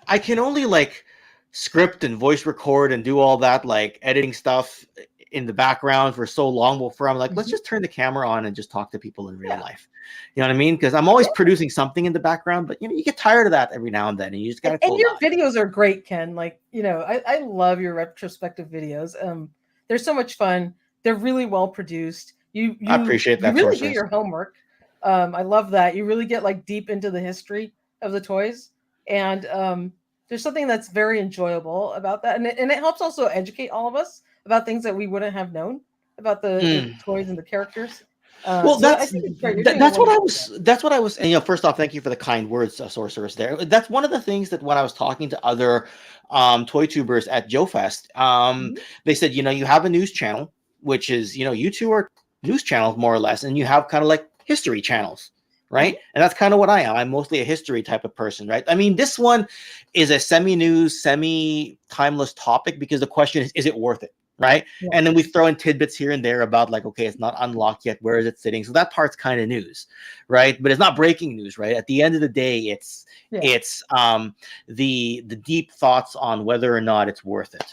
I can only like script and voice record and do all that like editing stuff in the background for so long before I'm like, let's just turn the camera on and just talk to people in real life. You know what I mean? Because I'm always producing something in the background, but you get tired of that every now and then, and you just gotta. And your videos are great, Ken. Like, I love your retrospective videos. They're so much fun. They're really well produced. I appreciate that. You really do your homework. I love that. You really get like deep into the history of the toys, and there's something that's very enjoyable about that, and it helps also educate all of us about things that we wouldn't have known about the toys and the characters. Well, that's what I was. And first off, thank you for the kind words, Sorceress. There, that's one of the things that when I was talking to other toy tubers at Joe Fest, they said, you have a news channel, which is you two are news channels more or less, and you have kind of like history channels, right? And that's kind of what I am. I'm mostly a history type of person, right? I mean, this one is a semi-news, semi-timeless topic because the question is it worth it? Right. Yeah. And then we throw in tidbits here and there about like, okay, it's not unlocked yet. Where is it sitting? So that part's kind of news. Right. But it's not breaking news. Right. At the end of the day, it's the deep thoughts on whether or not it's worth it.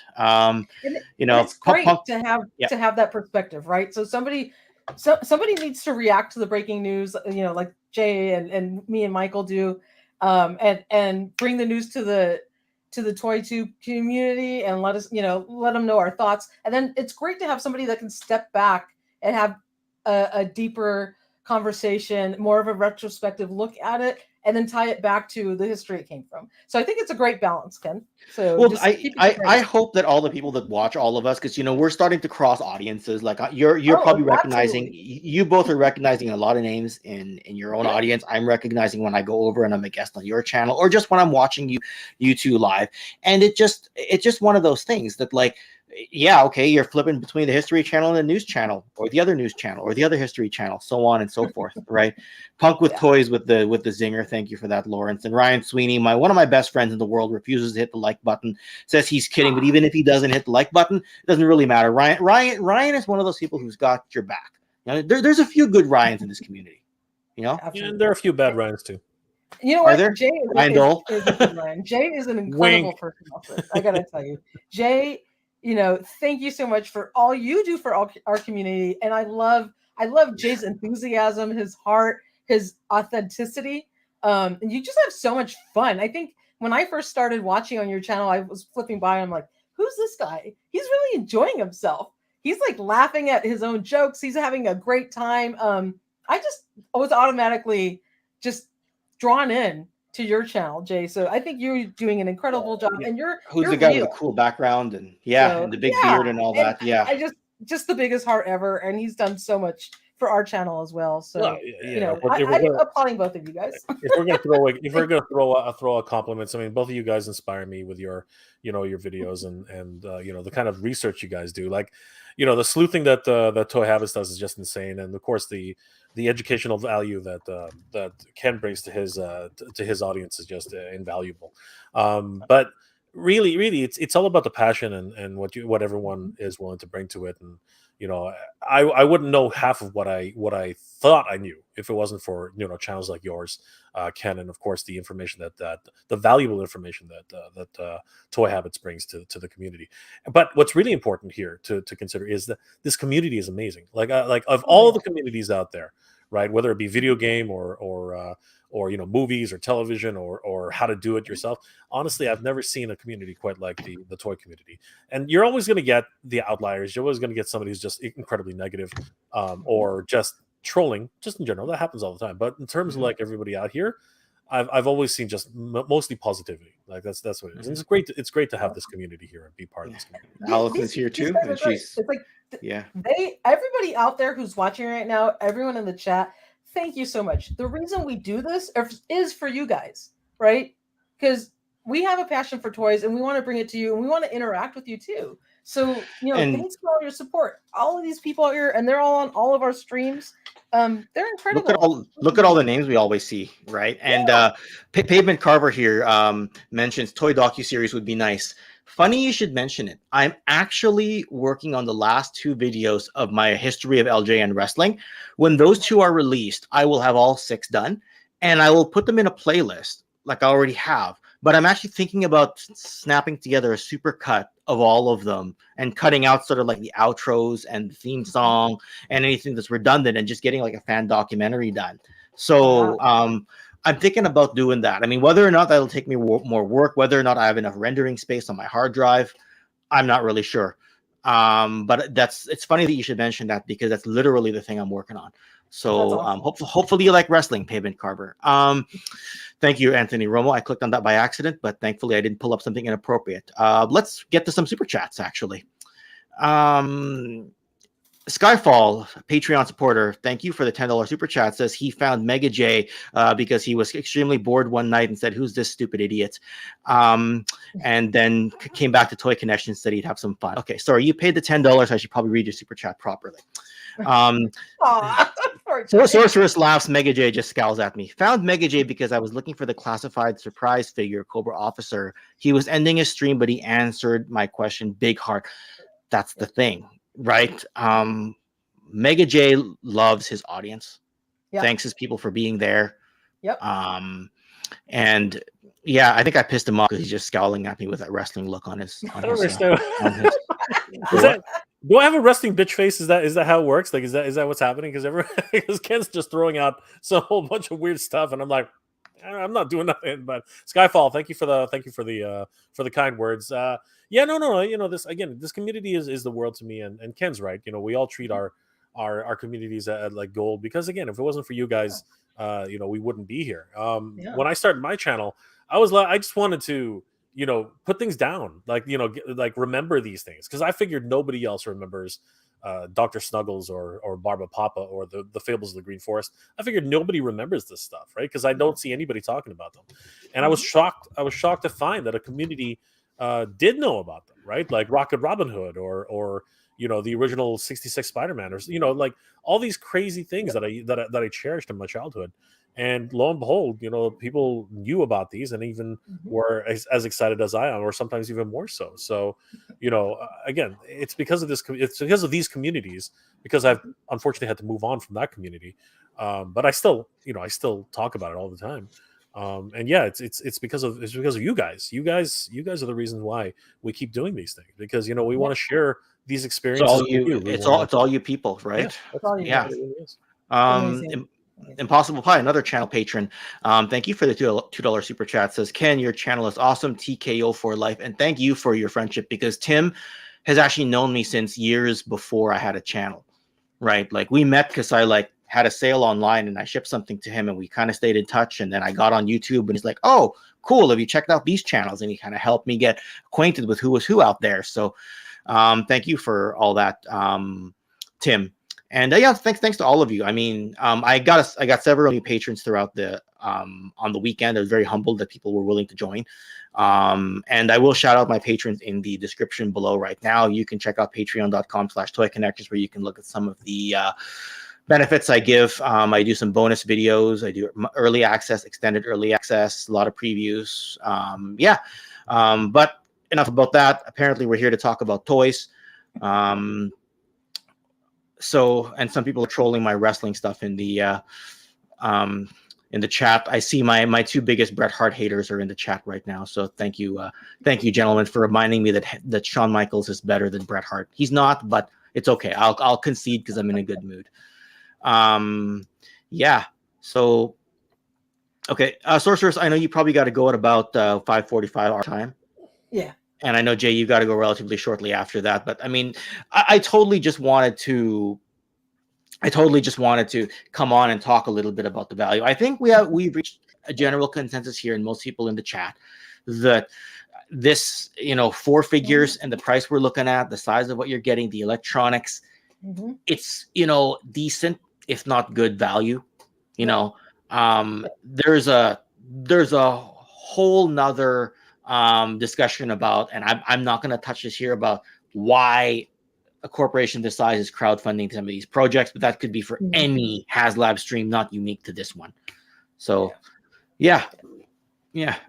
It's great to have that perspective. Right. So somebody needs to react to the breaking news, like Jay and me and Michael do, and bring the news to the ToyTube community and let them know our thoughts. And then it's great to have somebody that can step back and have a deeper conversation, more of a retrospective look at it, and then tie it back to the history it came from. So I think it's a great balance, Ken. So I hope that all the people that watch all of us, because we're starting to cross audiences. Like you're probably recognizing, you both are recognizing a lot of names in your own audience. I'm recognizing when I go over and I'm a guest on your channel, or just when I'm watching you two live. And it's just one of those things that like, yeah, okay, you're flipping between the history channel and the news channel, or the other news channel, or the other history channel, so on and so forth, right? Punk with Toys with the zinger. Thank you for that, Lawrence. And Ryan Sweeney, one of my best friends in the world, refuses to hit the like button. Says he's kidding, but even if he doesn't hit the like button, it doesn't really matter. Ryan is one of those people who's got your back. There's a few good Ryans in this community. And there are a few bad Ryans too. You know what? Jay is a good Ryan. Jay is an incredible person. I gotta tell you, Jay. Thank you so much for all you do for our community. And I love Jay's enthusiasm, his heart, his authenticity. And you just have so much fun. I think when I first started watching on your channel, I was flipping by and I'm like, who's this guy? He's really enjoying himself. He's like laughing at his own jokes. He's having a great time. I was automatically just drawn in to your channel, Jay. So I think you're doing an incredible job, and who's the guy with the cool background and and the big beard and all that. Yeah, I just the biggest heart ever, and he's done so much for our channel as well. So I'm applauding both of you guys. If we're gonna throw out compliments, I mean, both of you guys inspire me with your your videos and the kind of research you guys do. Like the sleuthing that Toy Habits does is just insane, and of course the educational value that Ken brings to his audience is just invaluable. But really, it's all about the passion and what everyone is willing to bring to it. And I wouldn't know half of what I thought I knew if it wasn't for channels like yours, Ken, and of course the information that the valuable information that Toy Habits brings to the community. But what's really important here to consider is that this community is amazing. Like of all the communities out there, right? Whether it be video game or movies or television or how to do it yourself. Honestly, I've never seen a community quite like the toy community. And you're always going to get the outliers. You're always going to get somebody who's just incredibly negative or just trolling, just in general. That happens all the time. But in terms of like everybody out here, I've always seen just mostly positivity. Like that's what it is. And it's great to have this community here and be part of this community. Allison's here too, and she's everybody out there who's watching right now, everyone in the chat, thank you so much. The reason we do this is for you guys, right? Because we have a passion for toys and we want to bring it to you and we want to interact with you too. So, thanks for all your support. All of these people out here, and they're all on all of our streams. They're incredible. Look at all the names we always see, right? And Pavement Carver here mentions Toy docu-series would be nice. Funny you should mention it. I'm actually working on the last 2 videos of my history of LJN wrestling. When those 2 are released, I will have all 6 done, and I will put them in a playlist like I already have. But I'm actually thinking about snapping together a super cut of all of them and cutting out sort of like the outros and the theme song and anything that's redundant and just getting like a fan documentary done. So I'm thinking about doing that. I mean, whether or not that'll take me more work, whether or not I have enough rendering space on my hard drive, I'm not really sure. But it's funny that you should mention that because that's literally the thing I'm working on. So awesome. hopefully you like wrestling, Pavement Carver. Thank you, Anthony Romo. I clicked on that by accident, but thankfully I didn't pull up something inappropriate. Let's get to some super chats, actually. Skyfall, Patreon supporter, thank you for the $10 super chat. Says he found Mega J because he was extremely bored one night and said, "Who's this stupid idiot?" And then came back to Toy Connection and said he'd have some fun. Okay, sorry, you paid the $10. I should probably read your super chat properly. Sorceress laughs. Mega J just scowls at me. Found Mega J because I was looking for the classified surprise figure, Cobra Officer. He was ending his stream, but he answered my question. Big heart. That's the thing. Right. Mega J loves his audience. Thanks his people for being there. And yeah, I think I pissed him off because he's just scowling at me with that wrestling look on his. I don't understand. Do I have a wrestling bitch face? Is that how it works? Like, is that what's happening? Because Ken's just throwing out a whole bunch of weird stuff, and I'm like, I'm not doing nothing. But Skyfall, thank you for the kind words. Yeah, no. You know, this community is the world to me, and Ken's right. You know, we all treat our communities at like gold because again, if it wasn't for you guys, you know, we wouldn't be here. When I started my channel, I just wanted to, you know, put things down, like, you know, like remember these things because I figured nobody else remembers Dr. Snuggles or Barba Papa or the Fables of the Green Forest. I figured nobody remembers this stuff, right? Because I don't see anybody talking about them, and I was shocked to find that a community did know about them, right? Like Rocket Robin Hood or you know, the original 66 Spider-Man, or you know, like all these crazy things that I cherished in my childhood. And lo and behold, you know, people knew about these and even were as excited as I am, or sometimes even more so. So, you know, again, it's because of this. It's because of these communities. Because I've unfortunately had to move on from that community, but I still talk about it all the time. And yeah, it's because of you guys. You guys are the reasons why we keep doing these things, because you know we want to share these experiences. It's all you people, right? Yeah. Impossible Pie, another channel patron. Thank you for the $2 super chat. Says Ken, your channel is awesome. TKO for life, and thank you for your friendship because Tim has actually known me since years before I had a channel. Right, like we met because I had a sale online and I shipped something to him and we kind of stayed in touch, and then I got on YouTube and he's like, "Oh, cool, have you checked out these channels?" And he kind of helped me get acquainted with who was who out there. So thank you for all that, Tim. And yeah, thanks to all of you. I mean, I got several new patrons throughout the on the weekend. I was very humbled that people were willing to join. And I will shout out my patrons in the description below right now. You can check out patreon.com/toyconnections where you can look at some of the benefits I give. I do some bonus videos. I do early access, extended early access, a lot of previews. But enough about that. Apparently, we're here to talk about toys. So, and some people are trolling my wrestling stuff in the chat. I see my two biggest Bret Hart haters are in the chat right now. So thank you, gentlemen, for reminding me that Shawn Michaels is better than Bret Hart. He's not, but it's okay. I'll concede because I'm in a good mood. Yeah. So, okay, Sorceress, I know you probably got to go at about 5:45 our time. Yeah. And I know, Jay, you got to go relatively shortly after that. But I mean, I totally just wanted to come on and talk a little bit about the value. I think we've reached a general consensus here, and most people in the chat, that this, you know, 4 figures and the price we're looking at, the size of what you're getting, the electronics, it's, you know, decent, if not good value. You know, there's a whole nother discussion about, and I'm not going to touch this here, about why a corporation this size is crowdfunding some of these projects, but that could be for any Haslab stream, not unique to this one. So yeah,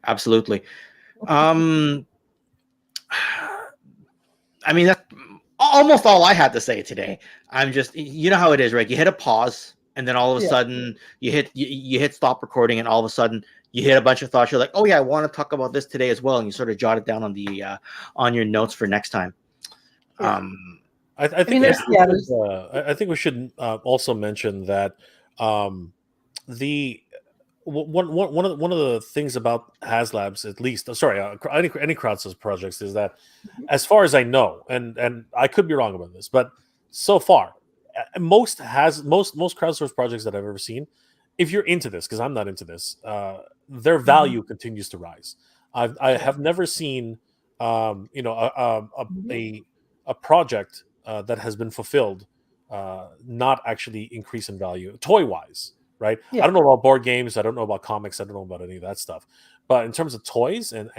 absolutely. I mean, that's almost all I had to say today. I'm just, you know how it is, right? You hit a pause and then all of a sudden you hit stop recording, and all of a sudden you hit a bunch of thoughts. You're like, oh yeah, I want to talk about this today as well, and you sort of jot it down on the on your notes for next time. I think we should also mention that the one of the things about Haslab's, at least, any crowdsourced projects, is that, as far as I know, and I could be wrong about this, but so far, most crowdsourced projects that I've ever seen, if you're into this, because I'm not into this, their value continues to rise. I have never seen a project that has been fulfilled not actually increase in value toy wise. Right. Yeah. I don't know about board games. I don't know about comics. I don't know about any of that stuff. But in terms of toys and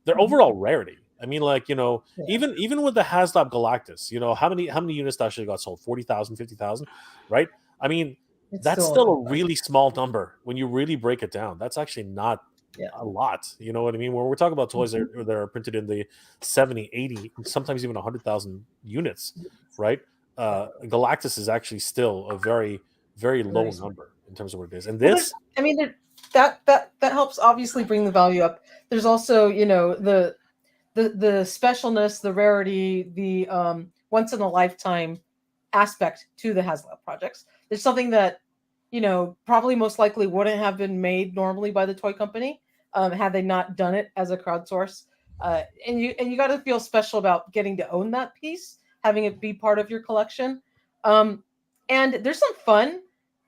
their overall rarity, I mean, like, even with the Haslab Galactus, how many units actually got sold? 40,000, 50,000, right? I mean, that's still a really small number when you really break it down. That's actually not a lot. You know what I mean? When we're talking about toys that are printed in the 70, 80, sometimes even 100,000 units, right? Galactus is actually still a very, very low number in terms of what it is. And this, that helps obviously bring the value up. There's also, the specialness, the rarity, the once in a lifetime aspect to the Haslab projects. There's something that, probably most likely wouldn't have been made normally by the toy company had they not done it as a crowdsource. And you got to feel special about getting to own that piece, having it be part of your collection. And there's some fun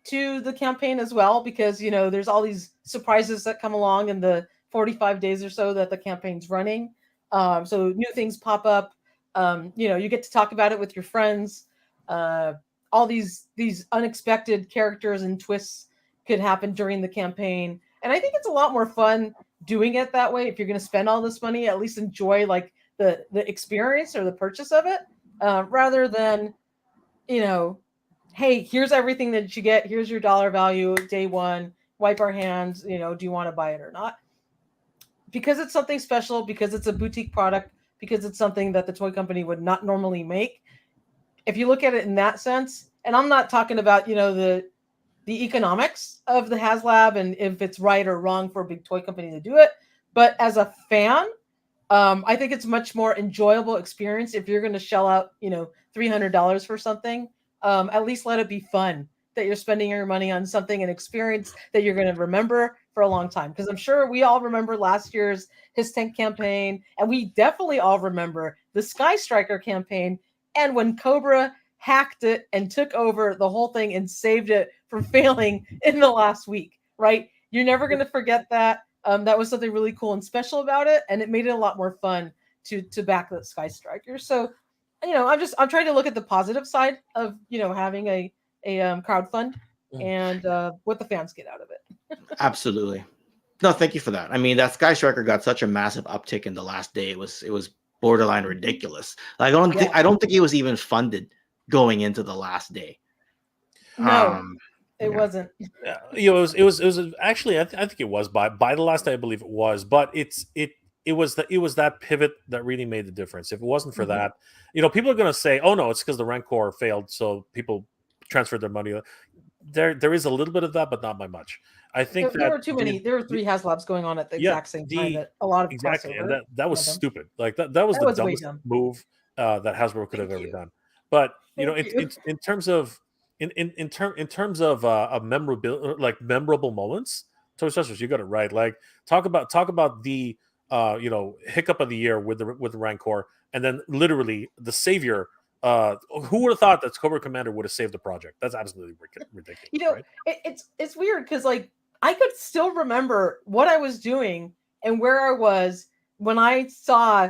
to the campaign as well, because there's all these surprises that come along in the 45 days or so that the campaign's running. So new things pop up. You get to talk about it with your friends. All these unexpected characters and twists could happen during the campaign, and I think it's a lot more fun doing it that way. If you're going to spend all this money, at least enjoy like the experience or the purchase of it, rather than hey, here's everything that you get. Here's your dollar value day one. Wipe our hands. Do you want to buy it or not? Because it's something special, because it's a boutique product, because it's something that the toy company would not normally make. If you look at it in that sense, and I'm not talking about, the economics of the Haslab and if it's right or wrong for a big toy company to do it, but as a fan, I think it's much more enjoyable experience if you're going to shell out, $300 for something. At least let it be fun, that you're spending your money on something, an experience that you're going to remember for a long time. Because I'm sure we all remember last year's His Tank campaign, and we definitely all remember the Sky Striker campaign, and when Cobra hacked it and took over the whole thing and saved it from failing in the last week, right? You're never going to forget that. That was something really cool and special about it, and it made it a lot more fun to back the Sky Striker. So, I'm trying to look at the positive side of having a crowdfund and what the fans get out of it. Absolutely. No, thank you for that. I mean, that Sky Striker got such a massive uptick in the last day. It was borderline ridiculous. Like, I don't think it was even funded going into the last day. No, it wasn't. It was actually, I think it was by the last day, I believe it was, but it was that pivot that really made the difference. If it wasn't for that, people are going to say, oh no, it's because the Rancor failed, so people transferred their money. There is a little bit of that, but not by much. I think there were too many. There were 3 Haslabs going on at the exact same time. That a lot of and that was stupid. Like that was the dumbest move that Hasbro could have ever done. But in terms of memorable moments, Toy Stressors, you got it right. Like talk about the hiccup of the year with the Rancor, and then literally the savior. Who would have thought that Cobra Commander would have saved the project? That's absolutely ridiculous. Right? It's weird because like I could still remember what I was doing and where I was when I saw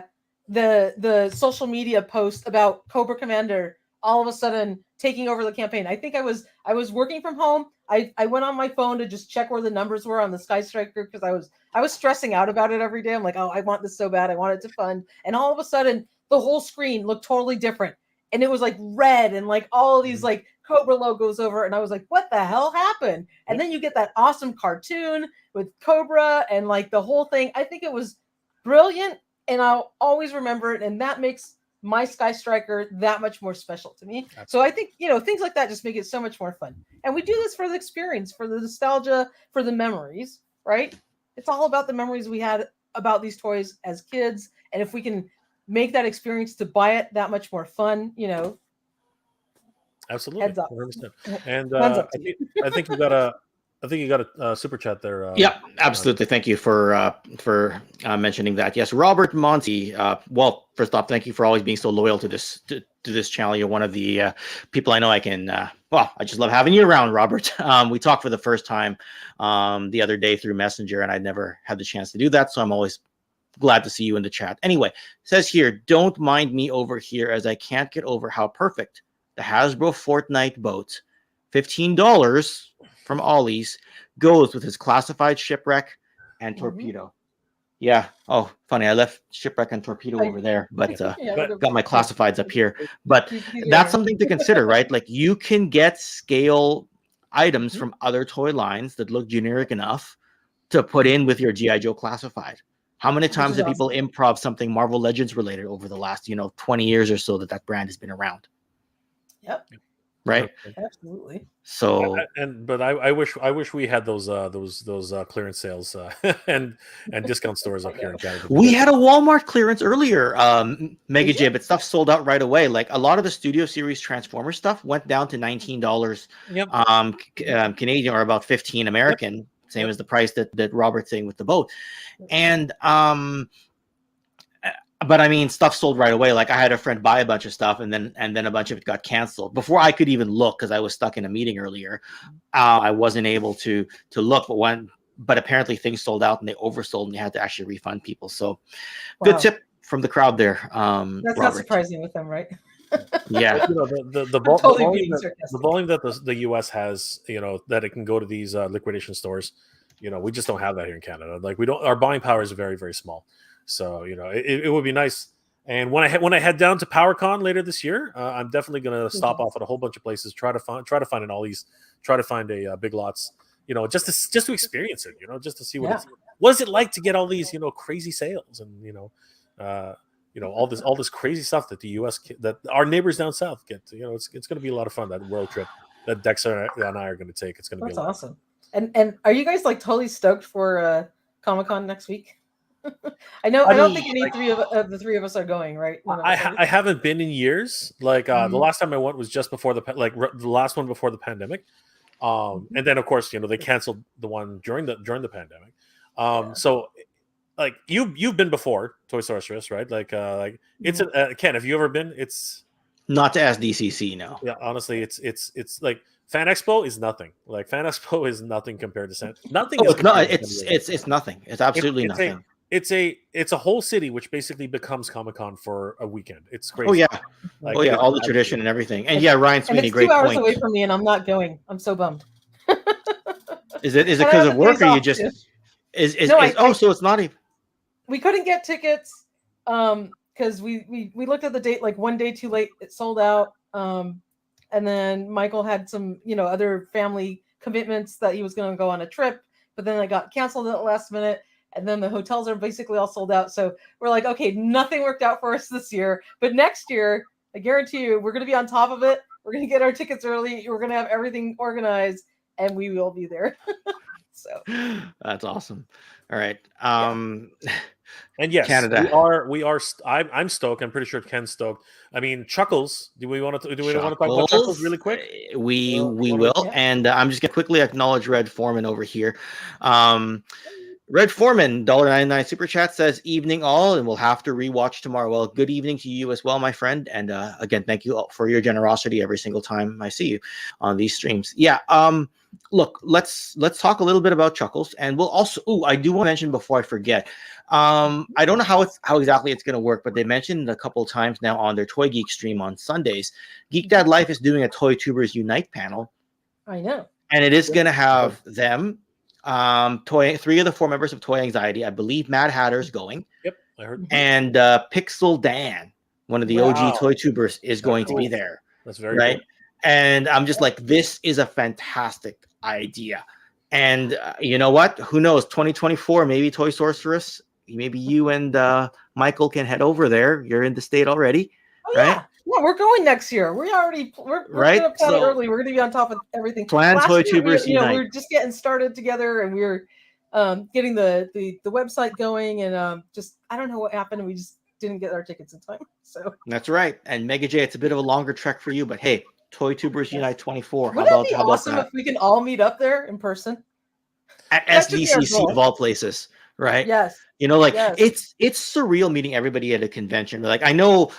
the social media post about Cobra Commander all of a sudden taking over the campaign. I think I was working from home. I went on my phone to just check where the numbers were on the Sky Striker because I was stressing out about it every day. I'm like, oh, I want this so bad. I want it to fund. And all of a sudden, the whole screen looked totally different. And it was like red and like all of these like Cobra logos over. And I was like, what the hell happened? And then you get that awesome cartoon with Cobra and like the whole thing. I think it was brilliant. And I'll always remember it. And that makes my Sky Striker that much more special to me. Absolutely. So I think, things like that just make it so much more fun. And we do this for the experience, for the nostalgia, for the memories, right? It's all about the memories we had about these toys as kids. And if we can make that experience to buy it that much more fun, Absolutely. Heads up. 100%. And Hands up I think you got a super chat there. Yeah, absolutely. Thank you for mentioning that. Yes, Robert Monti. Well, first off, thank you for always being so loyal to this channel. You're one of the people I know I can. Well, I just love having you around, Robert. We talked for the first time the other day through Messenger, and I never had the chance to do that, so I'm always glad to see you in the chat. Anyway, it says here, don't mind me over here as I can't get over how perfect the Hasbro Fortnite boat, $15 from Ollie's, goes with his classified shipwreck and torpedo. Yeah. Oh, funny. I left shipwreck and torpedo over there, but got my classifieds up here. But that's something to consider, right? Like you can get scale items from other toy lines that look generic enough to put in with your G.I. Joe classified. How many times have people improv something Marvel Legends related over the last, 20 years or so that brand has been around? Yep. Right. Absolutely. So, but I wish we had those clearance sales and discount stores up here in Canada. We had a Walmart clearance earlier, Mega J, but stuff sold out right away. Like a lot of the Studio Series Transformers stuff went down to $19 Canadian, or about $15 American, same as the price that Robert's saying with the boat. And but I mean, stuff sold right away. Like I had a friend buy a bunch of stuff, and then a bunch of it got canceled before I could even look because I was stuck in a meeting earlier. I wasn't able to look, but apparently things sold out and they oversold, and they had to actually refund people. So, good tip from the crowd there. That's Robert. not surprising with them, right? Yeah, the volume that the U.S. has, that it can go to these liquidation stores. We just don't have that here in Canada. Like we don't. Our buying power is very, very small. So it would be nice. And when I head down to PowerCon later this year, I'm definitely going to stop off at a whole bunch of places, try to find an Ollie's, try to find a Big Lots, just to experience it, just to see what is it like to get all these crazy sales and all this crazy stuff that the U.S. that our neighbors down south get. It's going to be a lot of fun, that world trip that Dexter and I are going to take. It's going to be awesome. And are you guys like totally stoked for Comic-Con next week? I don't think any three of the three of us are going, right? I haven't been in years. Like the last time I went was just before the last one before the pandemic. And then of course, they canceled the one during the pandemic. So like you've been before Toy Sorceress, right? Like it's Ken, have you ever been? It's not to SDCC, no. Yeah, honestly, it's like Fan Expo is nothing. Like Fan Expo is nothing compared to nothing. It's nothing. It's absolutely nothing. It's a whole city which basically becomes Comic-Con for a weekend. It's crazy. Oh yeah, all the tradition and everything. And yeah, Ryan Sweeney, great point. It's 2 hours away from me, and I'm not going. I'm so bummed. Is it because of work, or you just so it's not even? We couldn't get tickets because we looked at the date like one day too late. It sold out. And then Michael had some other family commitments that he was going to go on a trip, but then they got canceled at the last minute. And then the hotels are basically all sold out. So we're like, okay, nothing worked out for us this year. But next year, I guarantee you, we're going to be on top of it. We're going to get our tickets early. We're going to have everything organized, and we will be there. So that's awesome. All right. And yes, Canada. I'm stoked. I'm pretty sure Ken's stoked. I mean, Chuckles. Do we want to talk about Chuckles really quick? We will. And I'm just going to quickly acknowledge Red Foreman over here. Red Foreman, $1.99 super chat says, evening all, and we'll have to rewatch tomorrow. Well, good evening to you as well, my friend. And again, thank you all for your generosity every single time I see you on these streams. Yeah. Look, let's talk a little bit about Chuckles, and we'll also. I do want to mention before I forget. I don't know how exactly it's going to work, but they mentioned a couple of times now on their Toy Geek stream on Sundays. Geek Dad Life is doing a Toy Tubers Unite panel. I know, and it is going to have them. 3 of the 4 members of Toy Anxiety, I believe Mad Hatter's going. Yep, I heard. And Pixel Dan, one of the OG Toy Tubers, is going to be there. That's very right. Cool. And I'm just like, this is a fantastic idea. And you know what? Who knows? 2024, maybe Toy Sorceress, maybe you and Michael can head over there. You're in the state already. right? Yeah, we're going next year. We're Right? gonna plan it So- early. We're gonna be on top of everything. Plan Last Toy year, Tubers we Unite. were just getting started together, and we were getting the website going, and just I don't know what happened. We just didn't get our tickets in time. So That's right. And Mega J, it's a bit of a longer trek for you, but hey, Toy Tubers Unite 24. Wouldn't that be awesome if we can all meet up there in person? At That should be our SDCC goal. of all places, right? Yes. You know, like Yes. it's surreal meeting everybody at a convention. Like I know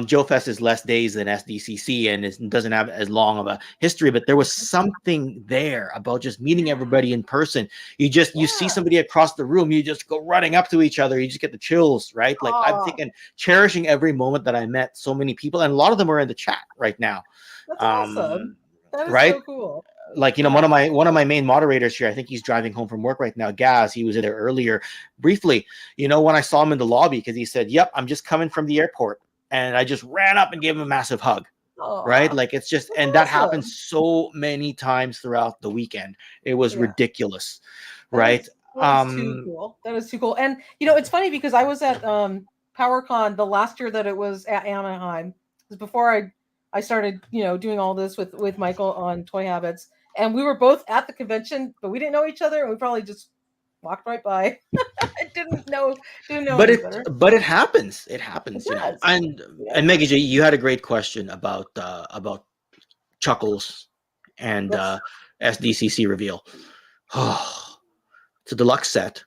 Joe Fest is less days than SDCC and it doesn't have as long of a history, but there was something there about just meeting everybody in person. You see somebody across the room, you just go running up to each other, you just get the chills, right? Like I'm thinking, cherishing every moment that I met so many people, and a lot of them are in the chat right now. That's awesome. That is right? so cool. Like, you know, one of my main moderators here, I think he's driving home from work right now, Gazz, he was there earlier briefly, you know, when I saw him in the lobby, because he said, yep, I'm just coming from the airport, and I just ran up and gave him a massive hug. Right, like it's just, and that happens so many times throughout the weekend. It was ridiculous, right? That is too cool. That is too cool. And you know, it's funny because I was at PowerCon the last year that it was at Anaheim. Because before I started, you know, doing all this with Michael on Toy Habits, and we were both at the convention, but we didn't know each other, and we probably just walked right by. I didn't know. But it happens. It happens. You know? And Mega J, you had a great question about Chuckles and SDCC reveal. It's a deluxe set,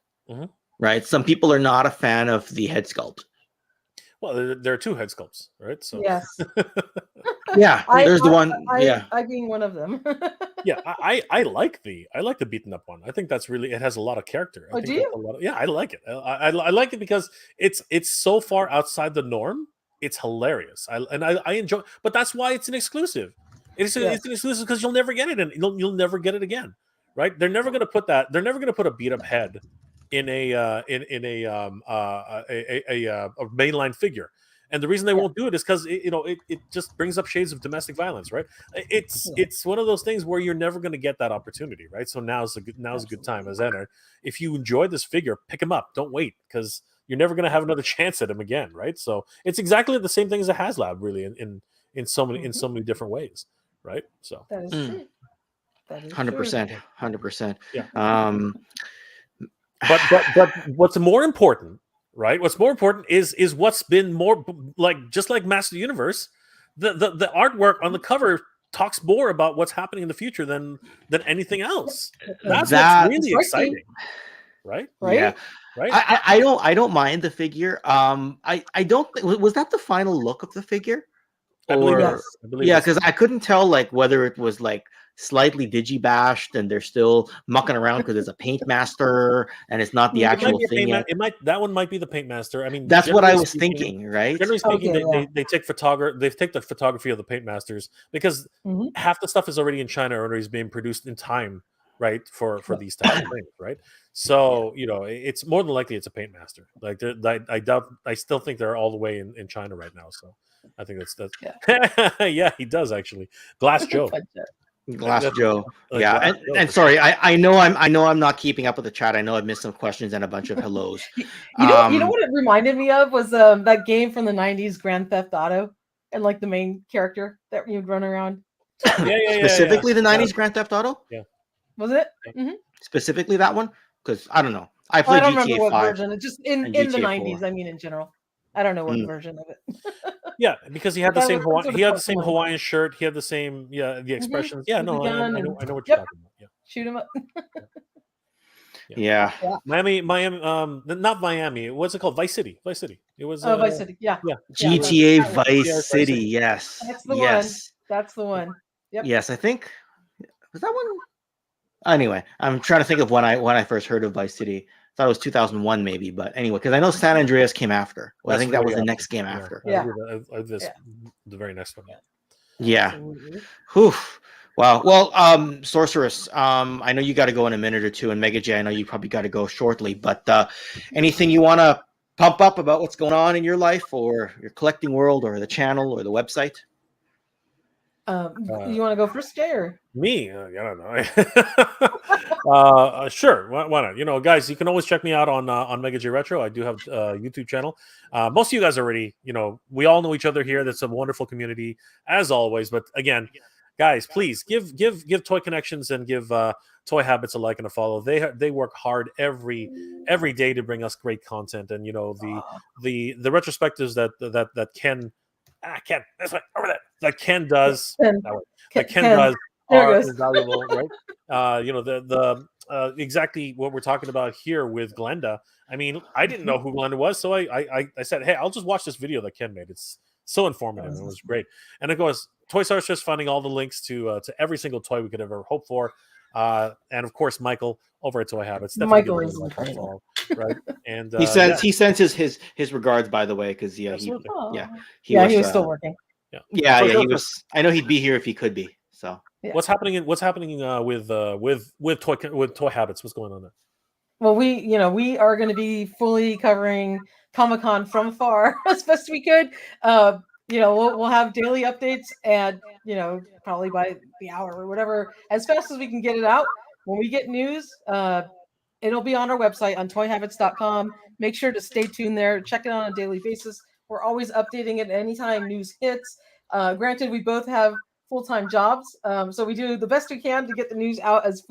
right? Some people are not a fan of the head sculpt. Well, there are two head sculpts, right? So yes. Yeah, there's the one. I being one of them. Yeah, I like the beaten up one. I think that's really, it has a lot of character. I think do you? I like it. I like it because it's so far outside the norm. It's hilarious. I enjoy, but that's why it's an exclusive. It's an exclusive because you'll never get it, and you'll never get it again, right? They're never going to put that. They're never going to put a beat up head in a mainline figure. And the reason they won't do it is because it just brings up shades of domestic violence, right? It's one of those things where you're never going to get that opportunity, right? So now's a good time as Enter. If you enjoy this figure, pick him up. Don't wait, because you're never going to have another chance at him again, right? So it's exactly the same thing as a Haslab, really, in so many different ways, right? So that is true. 100%, 100%. Yeah. But what's more important? Right. What's more important is what's been more just like Master Universe, the artwork on the cover talks more about what's happening in the future than anything else. That's what's really exciting. Right. Yeah. Right. I don't mind the figure. I don't think, was that the final look of the figure? I believe Yeah, because I couldn't tell like whether it was like slightly digi-bashed and they're still mucking around because it's a paint master and it's not the actual thing yet. That one might be the paint master. I mean, that's what I was thinking, right? Generally speaking, they take the photography of the paint masters because half the stuff is already in China or is being produced in time, right? For these types of things, right? So it's more than likely it's a paint master. Like I still think they're all the way in China right now. So I think that's yeah, he does actually. Glass Joe. Glass Joe. Yeah. And sorry, I know I'm not keeping up with the chat. I know I've missed some questions and a bunch of hellos. You know what it reminded me of was that game from the 90s, Grand Theft Auto, and like the main character that you'd run around. Specifically the 90s Grand Theft Auto? Yeah. Was it? Specifically that one? Because I don't know. I played don't GTA remember what 5. Version. It's just in the 90s, 4. I mean in general. I don't know what version of it. Yeah, because he had the same Hawaiian shirt. He had the same the expressions. Yeah, no, I know what you're talking about. Yeah, shoot him up. Yeah. Miami, not Miami. What's it called? Vice City. It was Vice City. Yeah. GTA Vice City. Yes. That's the one. That's the one. Yep. Yes, I think was that one. Anyway, I'm trying to think of when I first heard of Vice City. I thought it was 2001 maybe, but anyway, because I know San Andreas came after. Well, I think that was the next game after. The very next one. Yeah. Whew. Wow. Well, Sorceress, I know you got to go in a minute or two, and Mega J, I know you probably got to go shortly, but anything you want to pump up about what's going on in your life or your collecting world or the channel or the website? You want to go first, Jay, or me? I don't know. Sure. Why not? You know, guys, you can always check me out on Mega J Retro. I do have a YouTube channel. Most of you guys already, you know, we all know each other here. That's a wonderful community as always. But again, guys, please give Toy Connections and give Toy Habits a like and a follow. They work hard every day to bring us great content. And you know, the retrospectives that Ken that's right over there. That Ken does. That Ken does are invaluable, right? You know, the exactly what we're talking about here with Glenda. I mean, I didn't know who Glenda was, so I said, hey, I'll just watch this video that Ken made. It's so informative. It was great. And of course, Toys R Us just finding all the links to every single toy we could ever hope for. And of course, Michael over at Toy Habits. Michael is incredible, right? And he sends his regards, by the way, because he was still working. Yeah, he was. I know he'd be here if he could be. So what's happening? What's happening with Toy Habits? What's going on there? Well, we are going to be fully covering Comic-Con from afar as best we could. We'll have daily updates, and probably by the hour or whatever, as fast as we can get it out. When we get news, it'll be on our website on toyhabits.com. Make sure to stay tuned there. Check it on a daily basis. We're always updating it anytime news hits. Granted, we both have full-time jobs, so we do the best we can to get the news out as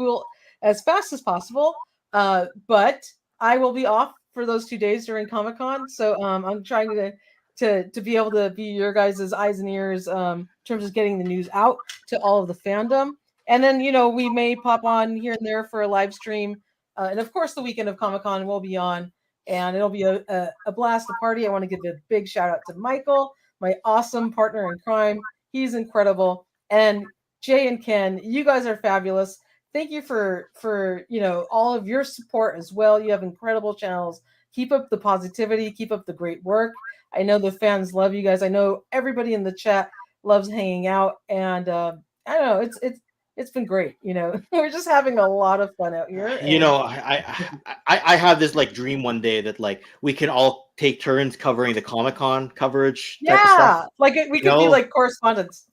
fast as possible. But I will be off for those 2 days during Comic-Con, so I'm trying to be able to be your guys' eyes and ears in terms of getting the news out to all of the fandom. And then, we may pop on here and there for a live stream. And of course, the weekend of Comic-Con will be on, and it'll be a blast, a party. I want to give a big shout out to Michael, my awesome partner in crime. He's incredible. And Jay and Ken, you guys are fabulous. Thank you for all of your support as well. You have incredible channels. Keep up the positivity. Keep up the great work. I know the fans love you guys. I know everybody in the chat loves hanging out, and I don't know, it's been great. We're just having a lot of fun out here. I have this like dream one day that like we can all take turns covering the Comic-Con coverage. Type of stuff. Like we could be like correspondents.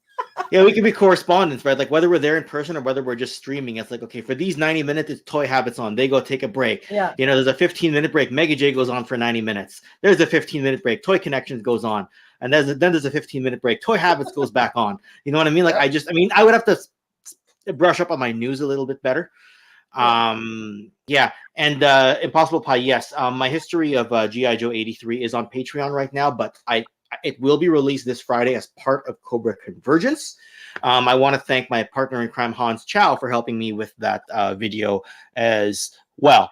Yeah, we can be correspondents, right? Like whether we're there in person or whether we're just streaming, it's like, okay, for these 90 minutes, it's Toy Habits on. They go take a break. Yeah. There's a 15-minute break. Mega J goes on for 90 minutes. There's a 15-minute break. Toy Connections goes on. And then there's a 15-minute break. Toy Habits goes back on. You know what I mean? Like I would have to brush up on my news a little bit better. And Impossible Pie, yes. My history of G.I. Joe 83 is on Patreon right now, but it will be released this Friday as part of Cobra Convergence. I want to thank my partner in crime, Hans Chow, for helping me with that video as well.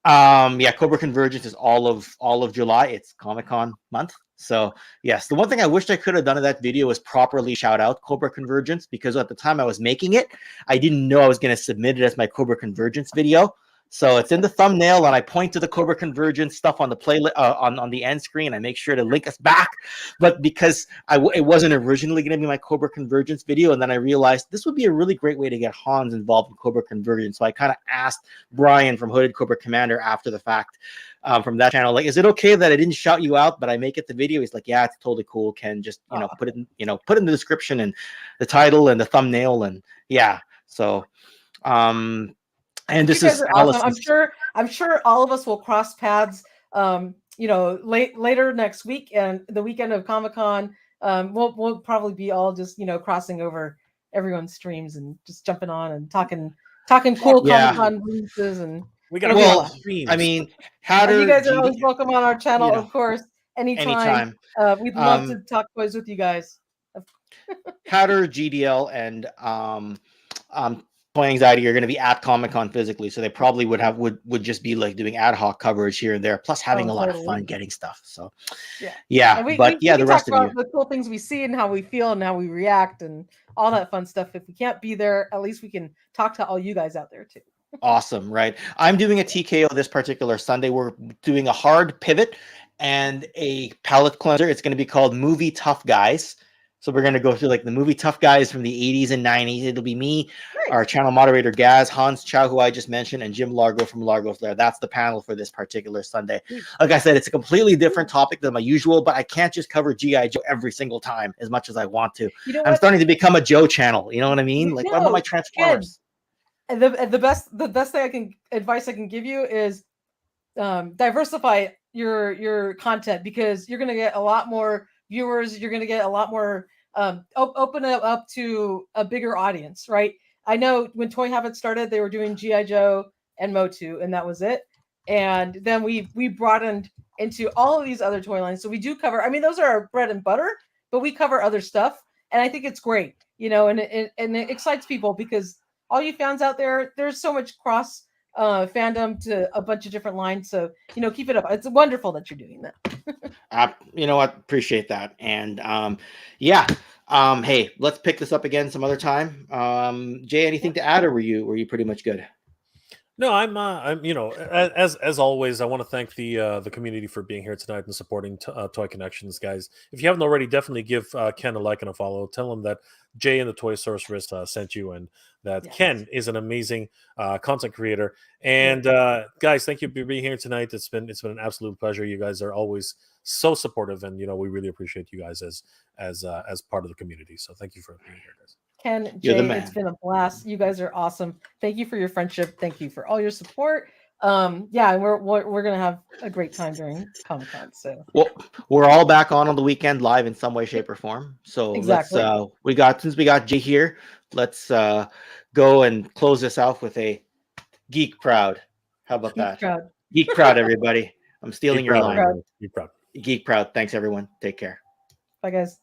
Cobra Convergence is all of July. It's Comic-Con month. So yes, the one thing I wished I could have done in that video was properly shout out Cobra Convergence, because at the time I was making it, I didn't know I was going to submit it as my Cobra Convergence video. So it's in the thumbnail, and I point to the Cobra Convergence stuff on the playlist on the end screen. I make sure to link us back, but because it wasn't originally going to be my Cobra Convergence video, and then I realized this would be a really great way to get Hans involved in Cobra Convergence. So I kind of asked Brian from Hooded Cobra Commander after the fact from that channel, like, is it okay that I didn't shout you out, but I make it the video? He's like, yeah, it's totally cool. Ken, just put it in, put in the description and the title and the thumbnail, and yeah. So and this is awesome. I'm sure all of us will cross paths later next week, and the weekend of Comic-Con. We'll probably be all just crossing over everyone's streams and just jumping on and talking cool Comic-Con releases, and we got streams. I mean, you guys are always welcome on our channel, of course, anytime. We'd love to talk toys with you guys. Hatter, GDL, and Toy Anxiety are going to be at Comic-Con physically, so they probably would just be like doing ad hoc coverage here and there, plus having a lot of fun getting stuff. So yeah. We the rest of you, the cool things we see and how we feel and how we react and all that fun stuff. If we can't be there, at least we can talk to all you guys out there too. Awesome, right? I'm doing a TKO this particular Sunday. We're doing a hard pivot and a palette cleanser. It's going to be called Movie Tough Guys. So we're going to go through like the movie tough guys from the 80s and 90s. It'll be me, Great. our channel moderator Gazz, Hans Chow, who I just mentioned, and Jim Largo from Largo Flair. That's the panel for this particular Sunday. Like I said, it's a completely different topic than my usual, but I can't just cover G.I. Joe every single time as much as I want to. You know I'm what? starting to become a Joe channel. You know what I mean? Like, what about my Transformers? And the best advice I can give you is diversify your content, because you're going to get a lot more viewers. You're going to get a lot more open it up to a bigger audience, right? I know when Toy Habit started, they were doing G.I. Joe and Motu, and that was it. And then we broadened into all of these other toy lines. So we do cover, I mean, those are our bread and butter, but we cover other stuff. And I think it's great, you know, and it excites people, because all you fans out there, there's so much cross fandom to a bunch of different lines. So, you know, keep it up. It's wonderful that you're doing that. You know what? Appreciate that. And yeah. Hey, let's pick this up again some other time. Jay, anything to add, or were you pretty much good? No, I'm you know, as always, I want to thank the community for being here tonight and supporting Toy Connections, guys. If you haven't already, definitely give Ken a like and a follow. Tell him that Jay and the Toy Sorceress sent you, and that Ken is an amazing content creator. And guys, thank you for being here tonight. It's been an absolute pleasure. You guys are always so supportive, and you know, we really appreciate you guys as part of the community. So thank you for being here, guys. Ken, Jay, it's been a blast. You guys are awesome. Thank you for your friendship. Thank you for all your support. Yeah, and we're gonna have a great time during Comic-Con. So well, we're all back on the weekend live in some way, shape, or form. So exactly. Since we got Jay here, let's go and close this out with a Geek Proud. How about that? Proud. Geek Proud, everybody. I'm stealing your line. Geek Proud. Geek Proud. Thanks, everyone. Take care. Bye, guys.